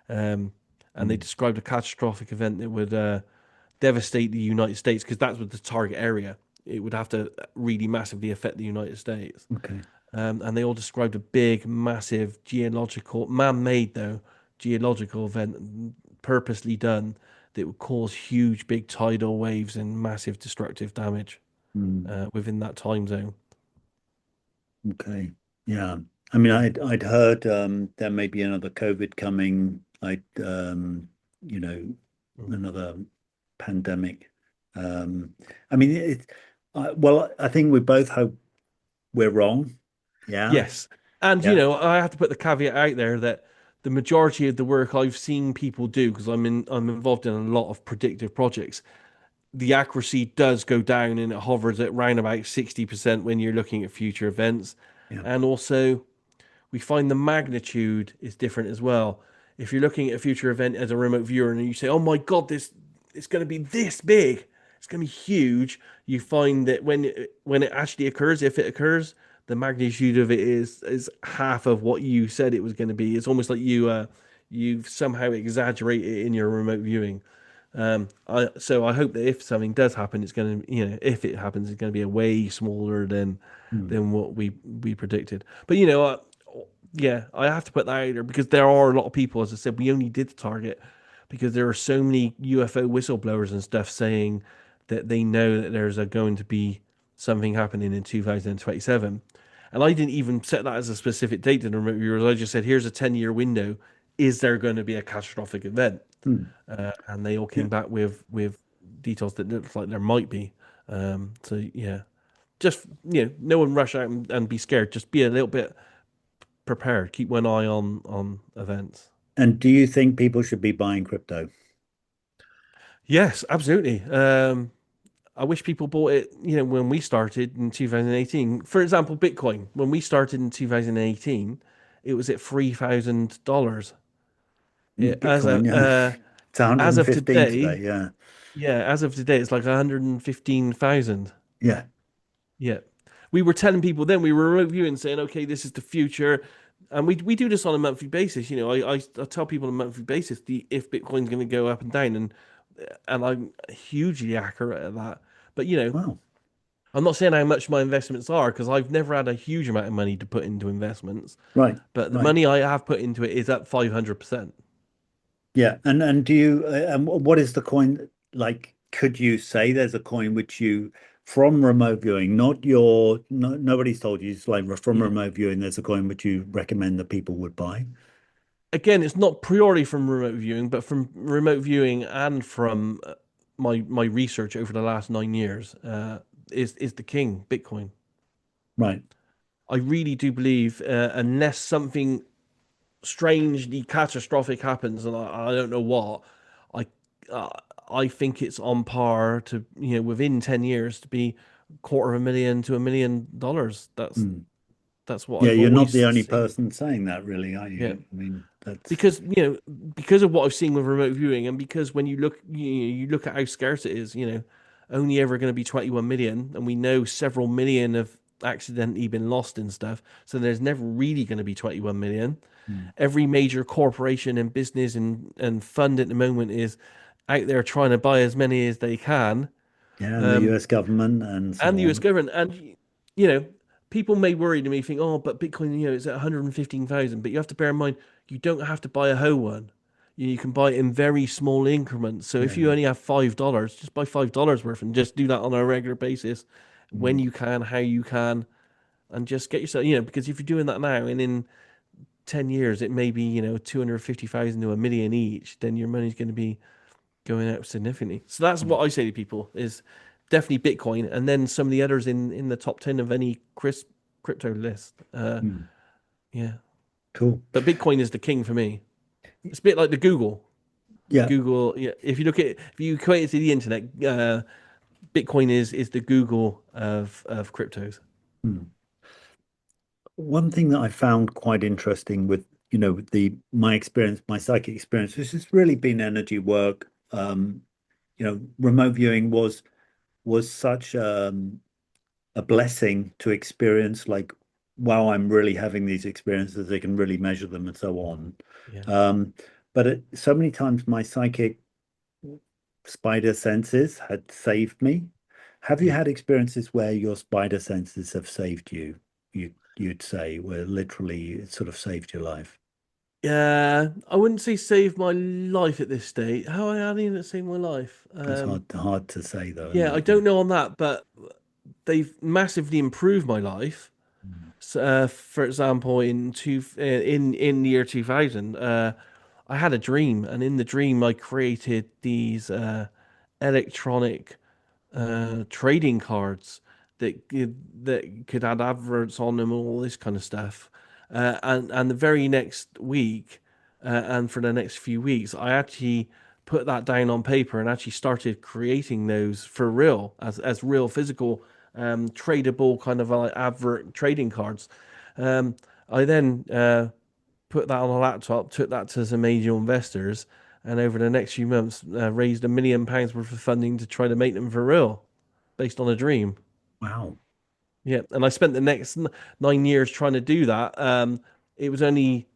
Um, and they
Mm.
described a catastrophic event that would devastate the United States, because that's what the target area. It would have to really massively affect the United States.
Okay.
And they all described a big, massive geological, man-made though, geological event purposely done that would cause huge, big tidal waves and massive destructive damage
Mm.
within that time zone.
Okay. Yeah. I mean, I'd heard there may be another COVID coming. You know,
Mm.
another pandemic. Um, I mean, well, I think we both hope we're wrong. Yeah.
Yes. And,
Yeah.
I have to put the caveat out there that the majority of the work I've seen people do, because I'm involved in a lot of predictive projects, the accuracy does go down and it hovers at around about 60% when you're looking at future events.
Yeah.
And also, we find the magnitude is different as well. If you're looking at a future event as a remote viewer and you say, "Oh my God, this it's going to be this big, it's going to be huge," you find that when it actually occurs, if it occurs, the magnitude of it is half of what you said it was going to be. It's almost like you somehow exaggerate it in your remote viewing. So I hope that if something does happen, it's going to, if it happens, it's going to be a way smaller than
Mm.
than what we predicted. But yeah, I have to put that out there because there are a lot of people, as I said, we only did the target because there are so many UFO whistleblowers and stuff saying that they know that there's going to be something happening in 2027. And I didn't even set that as a specific date to the remote viewers. I just said, here's a 10-year window. Is there going to be a catastrophic event?
Mm.
And they all
Yeah.
came back with details that looked like there might be. So yeah, just no one rush out and be scared. Just be a little bit prepared. Keep one eye on events.
And do you think people should be buying crypto?
Yes, absolutely. I wish people bought it, when we started in 2018. For example, Bitcoin. When we started in 2018, it was at $3,000.
Mm,
As
Bitcoin,
of
yeah. It's
as of
115 today.
today,
Yeah.
yeah, as of today, it's like 115,000.
Yeah.
Yeah. We were telling people then, we were reviewing saying, okay, this is the future. And we do this on a monthly basis. I tell people on a monthly basis if Bitcoin's going to go up and down, and I'm hugely accurate at that. But
Wow.
I'm not saying how much my investments are because I've never had a huge amount of money to put into investments.
Right.
But the
Right.
money I have put into it is up 500%.
Yeah. And do you, and what is the coin like? Could you say there's a coin which you, from remote viewing, not your, no, nobody's told you, it's like from
Yeah.
remote viewing, there's a coin which you recommend that people would buy?
Again, it's not purely from remote viewing, but from remote viewing and from my research over the last 9 years, is the king, Bitcoin.
Right.
I really do believe, unless something strangely catastrophic happens, and I don't know what, I uh, I think it's on par to within 10 years to be $250,000 to $1 million.
Hmm.
That's what
Yeah.
I've
You're not the
always
only
seen.
person saying that, really, are
Yeah,
you? I mean, that's,
because because of what I've seen with remote viewing, and because when you look at how scarce it is, only ever going to be 21 million, and we know several million of accidentally been lost and stuff. So there's never really going to be 21 million.
Mm.
Every major corporation and business and fund at the moment is out there trying to buy as many as they can.
Yeah, and the
Um,
US government and so
and the US
on.
government. And, you know, people may worry to me, think, oh, but Bitcoin, it's at 115,000. But you have to bear in mind, you don't have to buy a whole one. You can buy it in very small increments. So if
Yeah.
you only have $5, just buy $5 worth and just do that on a regular basis when
Mm.
you can, how you can, and just get yourself, because if you're doing that now and in 10 years, it may be, 250,000 to a million each, then your money's going to be going up significantly. So that's
Mm.
what I say to people is definitely Bitcoin, and then some of the others in the top 10 of any crypto list.
Mm.
Yeah,
Cool.
but Bitcoin is the king for me. It's a bit like the Google.
Yeah.
Google, yeah. If you equate it to the internet, Bitcoin is the Google of cryptos.
Mm. One thing that I found quite interesting with, my experience, my psychic experience, this has really been energy work. Remote viewing was such a blessing to experience. Like, wow, I'm really having these experiences. They can really measure them and so on.
Yeah,
Um, so many times my psychic spider senses had saved me. Have you
yeah.
had experiences where your spider senses have saved you? You'd say where literally it sort of saved your life.
Yeah, I wouldn't say save my life at this state. How I didn't save my life.
It's hard to say though, isn't
Yeah, I
it?
don't know on that, but they've massively improved my life.
Mm.
So, for example, in the year 2000, I had a dream, and in the dream, I created these electronic trading cards that could add adverts on them and all this kind of stuff. And the very next week, and for the next few weeks, I actually put that down on paper and actually started creating those for real as real physical tradable kind of like advert trading cards. Um, I then put that on a laptop, took that to some angel investors, and over the next few months raised £1 million worth of funding to try to make them for real, based on a dream.
Wow.
Yeah, and I spent the next 9 years trying to do that. It was only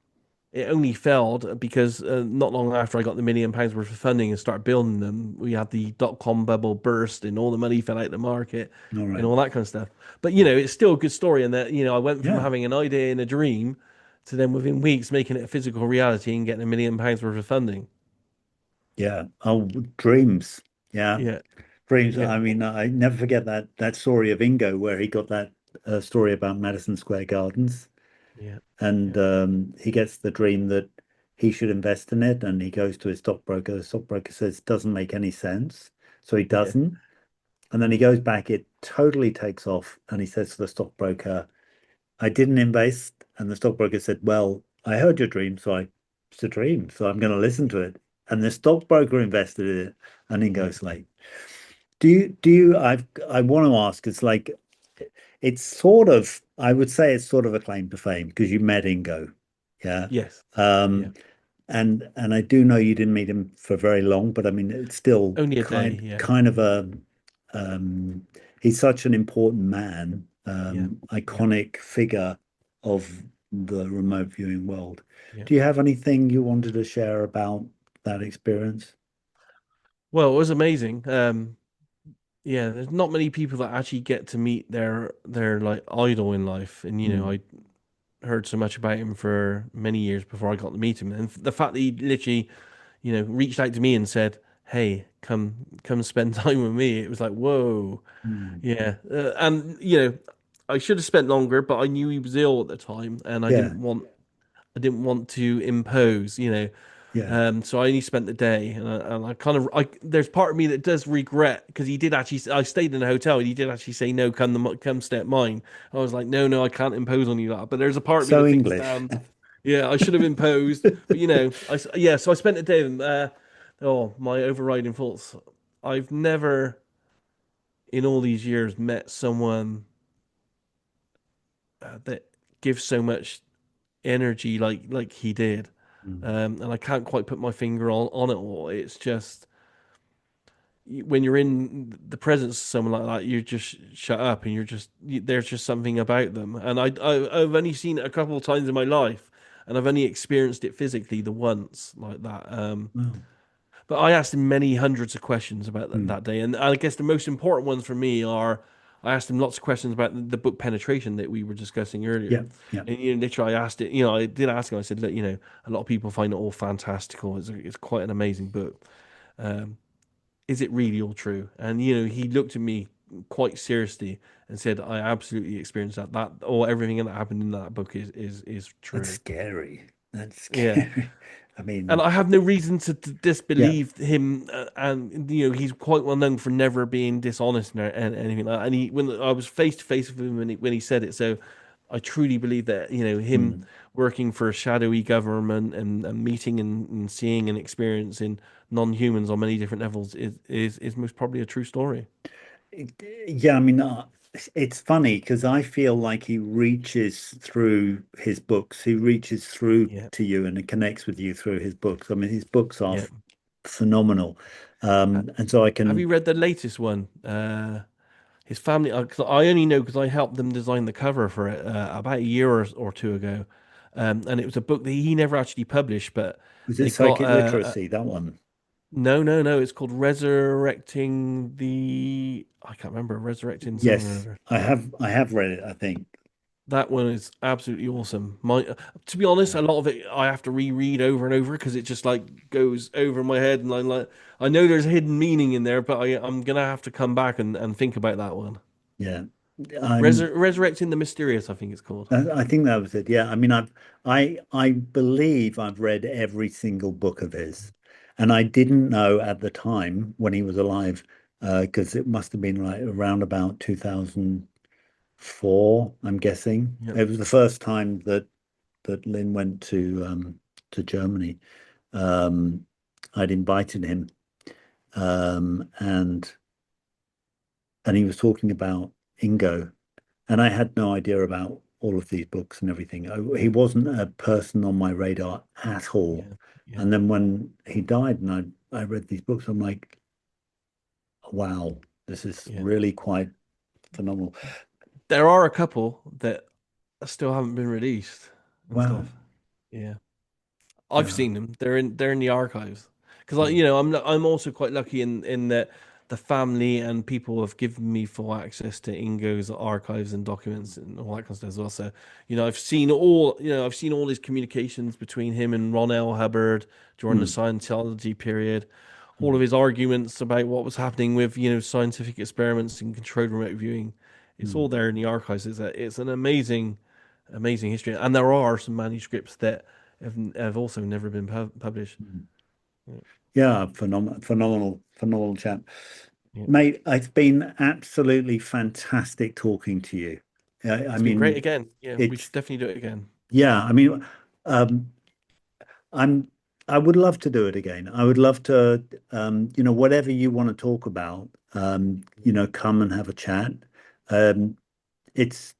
it only failed because not long after I got the £1 million worth of funding and started building them, we had the dot-com bubble burst and all the money fell out the market
All
and
right.
all that kind of stuff. But it's still a good story in that I went from
Yeah.
having an idea in a dream to then within weeks making it a physical reality and getting £1 million worth of funding.
Yeah. Oh, dreams. Yeah.
Yeah,
Dreams.
yeah,
I mean, I never forget that story of Ingo where he got that story about Madison Square Gardens,
yeah,
and
yeah,
he gets the dream that he should invest in it, and he goes to his stockbroker. The stockbroker says doesn't make any sense, so he
yeah,
doesn't, and then he goes back. It totally takes off, and he says to the stockbroker, "I didn't invest," and the stockbroker said, "Well, I heard your dream, it's a dream, so I'm going to listen to it." And the stockbroker invested in it, and he
yeah.
goes like, I want to ask, it's like, it's sort of, I would say it's sort of a claim to fame because you met Ingo. Yeah.
Yes, yeah.
Um, and I do know you didn't meet him for very long, but I mean, it's still
Only a day.
kind
Yeah,
kind of um, he's such an important man,
yeah, yeah,
iconic figure of the remote viewing world.
yeah.
Do you have anything you wanted to share about that experience?
Well, it was amazing. Yeah, there's not many people that actually get to meet their like idol in life, and
Mm,
I heard so much about him for many years before I got to meet him, and the fact that he literally, reached out to me and said, "Hey, come spend time with me," it was like, whoa,
mm.
yeah, and I should have spent longer, but I knew he was ill at the time, and
Yeah,
I didn't want to impose,
yeah.
So I only spent the day, and I kind of, there's part of me that does regret because he did actually. I stayed in a hotel, and he did actually say, "No, come stay at mine." I was like, "No, no, I can't impose on you that." But there's a part of me
So
that thinks,
English.
"Damn, yeah, I should have imposed." But yeah. So I spent the day. And, oh, my overriding thoughts. I've never, in all these years, met someone that gives so much energy like he did.
Mm,
And I can't quite put my finger on it all. It's just when you're in the presence of someone like that, you just shut up and there's just something about them. And I've only seen it a couple of times in my life, and I've only experienced it physically the once like that.
Wow.
But I asked him many hundreds of questions about
Mm.
that day, and I guess the most important ones for me are I asked him lots of questions about the book penetration that we were discussing earlier.
Yeah, yeah.
And literally, I asked it. I did ask him. I said, look, a lot of people find it all fantastical. It's quite an amazing book. Um, is it really all true? And he looked at me quite seriously and said, I absolutely experienced that. That or everything that happened in that book is
That's
true.
scary. That's
Yeah.
scary. I
And
mean,
I have no reason to
yeah.
disbelieve him. And he's quite well known for never being dishonest and anything like that. And when I was face to face with him when he said it, so I truly believe that him
Mm.
working for a shadowy government and meeting and seeing and experiencing non-humans on many different levels is most probably a true story.
Yeah, I mean, it's funny because I feel like he reaches through his books. He reaches through
Yeah,
to you and it connects with you through his books. I mean, his books are
yeah.
phenomenal.
Ha-
And so I
Have
can,
you read the latest one? His family. 'Cause I only know because I helped them design the cover for it about a year or two ago, and it was a book that he never actually published, but
was it
they've got
Psychic Literacy, that one?
no, no, no. It's called Resurrecting the. I can't remember. Resurrecting something or
Yes,
other.
I have read it, I think.
That one is absolutely awesome. To be honest, a lot of it I have to reread over and over because it just like goes over my head, and I'm like, I know there's hidden meaning in there, but I'm gonna have to come back and think about that one.
Yeah. I'm
Resurrecting the Mysterious, I think it's called.
I think that was it. Yeah. I mean, I believe I've read every single book of his. And I didn't know at the time when he was alive, because it must have been like around about 2004, I'm guessing.
Yep.
It was the first time that Lynn went to Germany. Um, I'd invited him, and he was talking about Ingo. And I had no idea about all of these books and everything. He
Yeah.
wasn't a person on my radar at all.
Yeah. Yeah.
And then when he died and I read these books, I'm like, wow, this is
Yeah.
really quite phenomenal.
There are a couple that still haven't been released and
Wow.
stuff. Yeah. I've
Wow.
seen them. They're in the archives. Because
Mm,
I'm also quite lucky in that the family and people have given me full access to Ingo's archives and documents and all that kind of stuff as well. So, I've seen all his communications between him and Ron L. Hubbard during the
mm,
Scientology period, all of
mm,
his arguments about what was happening with, scientific experiments and controlled remote viewing. It's all
mm,
there in the archives. It's an amazing history. And there are some manuscripts that have also never been published.
mm.
Yeah,
Yeah, phenomenal chap.
yeah.
Mate, it's been absolutely fantastic talking to you. I
It's been great
mean,
again. Yeah, we
it's
should definitely do it again.
yeah, I mean, um, I'm I would love to do it again. I would love to, whatever you want to talk about, come and have a chat. Um, it's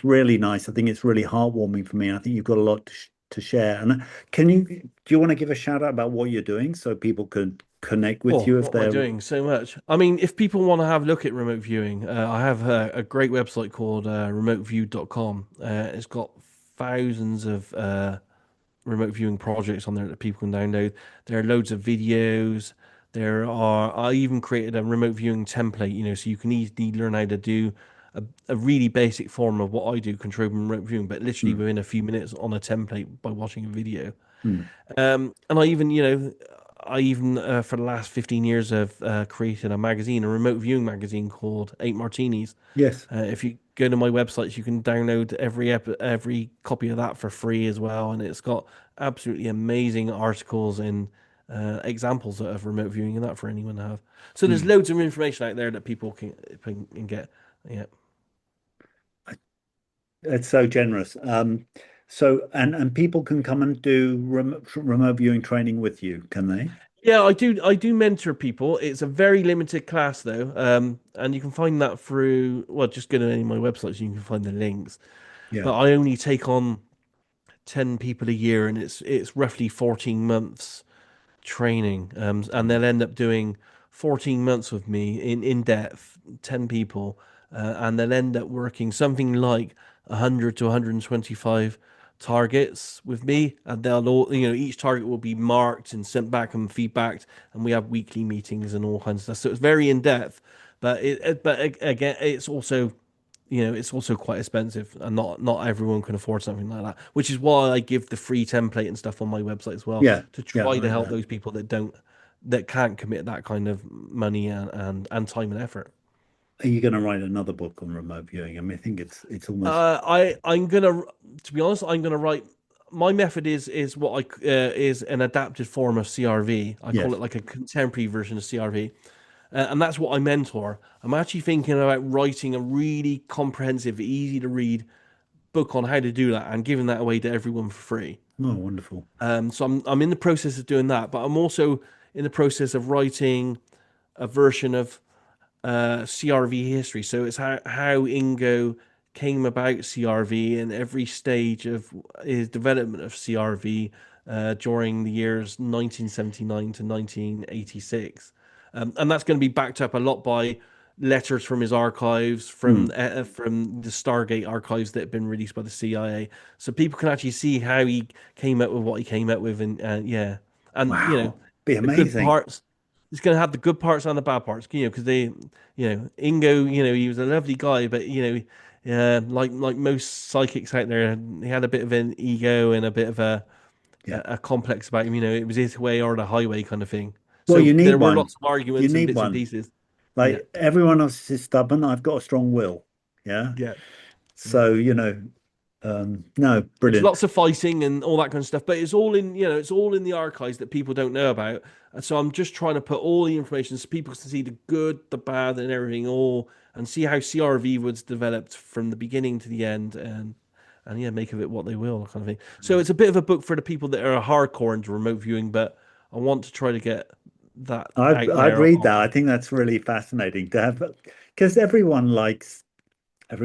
really nice. I think it's really heartwarming for me. I think you've got a lot to share. And do you want to give a shout out about what you're doing so people can connect with
Oh,
you if
what am I
they're,
doing so much? I mean, if people want to have a look at remote viewing, I have a great website called remoteview.com. It's got thousands of remote viewing projects on there that people can download. There are loads of videos. I even created a remote viewing template, so you can easily learn how to do a really basic form of what I do, control remote viewing, but literally
mm,
within a few minutes on a template by watching a video.
mm,
And I even for the last 15 years have created a magazine, a remote viewing magazine called Eight Martinis.
yes,
If you go to my websites, you can download every copy of that for free as well, and it's got absolutely amazing articles and examples of remote viewing and that for anyone to have. So there's
mm.
loads of information out there that people can get. Yeah,
It's so generous. And people can come and do remote viewing training with you, can they?
yeah, I do mentor people. It's a very limited class though, and you can find that through just go to any of my websites. You can find the links.
Yeah.
But I only take on 10 people a year, and it's roughly 14 months training, and
Mm,
they'll end up doing 14 months with me in depth, 10 people, and they'll end up working something like 100 to 125 targets with me, and they'll all, each target will be marked and sent back and feedbacked, and we have weekly meetings and all kinds of stuff. So it's very in depth, but again, it's also quite expensive, and not everyone can afford something like that. Which is why I give the free template and stuff on my website as well,
Yeah,
to
yeah, I
try to
read
help
that.
those people that can't commit that kind of money and time and effort.
Are you going to write another book on remote viewing? I mean, I think it's almost
I'm gonna, to be honest, I'm gonna write. My method is what is an adapted form of CRV. I call
yes.
it like a contemporary version of CRV, and that's what I mentor. I'm actually thinking about writing a really comprehensive, easy to read book on how to do that and giving that away to everyone for free.
Oh, wonderful.
So I'm in the process of doing that, but I'm also in the process of writing a version of CRV history. So it's how Ingo came about CRV and every stage of his development of CRV during the years 1979 to 1986. And that's going to be backed up a lot by letters from his archives,
Hmm.
from the Stargate archives that have been released by the CIA, so people can actually see how he came up with what he came up with, and yeah, and
Wow. Be
the good
amazing.
parts. It's going to have the good parts and the bad parts, because Ingo, he was a lovely guy, but like most psychics out there, he had a bit of an ego and a bit of
Yeah.
a complex about him. It was his way or the highway kind of thing.
Well,
So
you need
there were
one.
lots of
You
arguments and
need
bits and
one.
pieces. Yeah,
Like everyone else is stubborn. I've got a strong will. Yeah.
yeah, yeah.
So, no,
There's
brilliant.
lots of fighting and all that kind of stuff, but it's all in the archives that people don't know about. And so I'm just trying to put all the information so people can see the good, the bad, and everything all, and see how CRV was developed from the beginning to the end, and yeah, make of it what they will, kind of thing. So it's a bit of a book for the people that are hardcore into remote viewing, but I want to try to get that out
I'd
there
read that. I
on.
think that's really fascinating to have because everyone likes a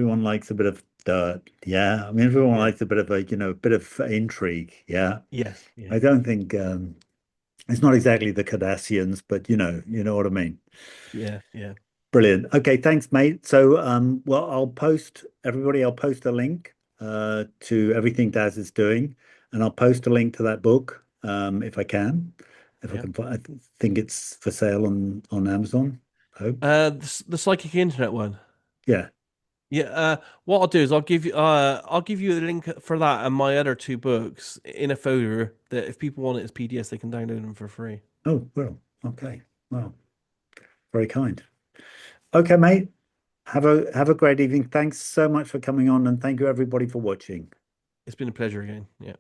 bit of dirt. Yeah. I mean, everyone
Yeah.
likes a bit of a bit of intrigue. Yeah.
Yes. Yeah.
I don't think it's not exactly the Cardassians, but you know what I mean.
Yeah. Yeah.
Brilliant. Okay, thanks, mate. So, well, I'll post a link to everything Daz is doing, and I'll post a link to that book if I can. If I
Yeah.
can find, I think it's for sale on Amazon. I hope.
The psychic internet one.
Yeah.
Yeah, what I'll do is I'll give you the link for that and my other two books in a folder that if people want it as PDFs, they can download them for free.
Oh, well, okay. Well, very kind. Okay, mate. Have a great evening. Thanks so much for coming on, and thank you everybody for watching.
It's been a pleasure again. Yeah.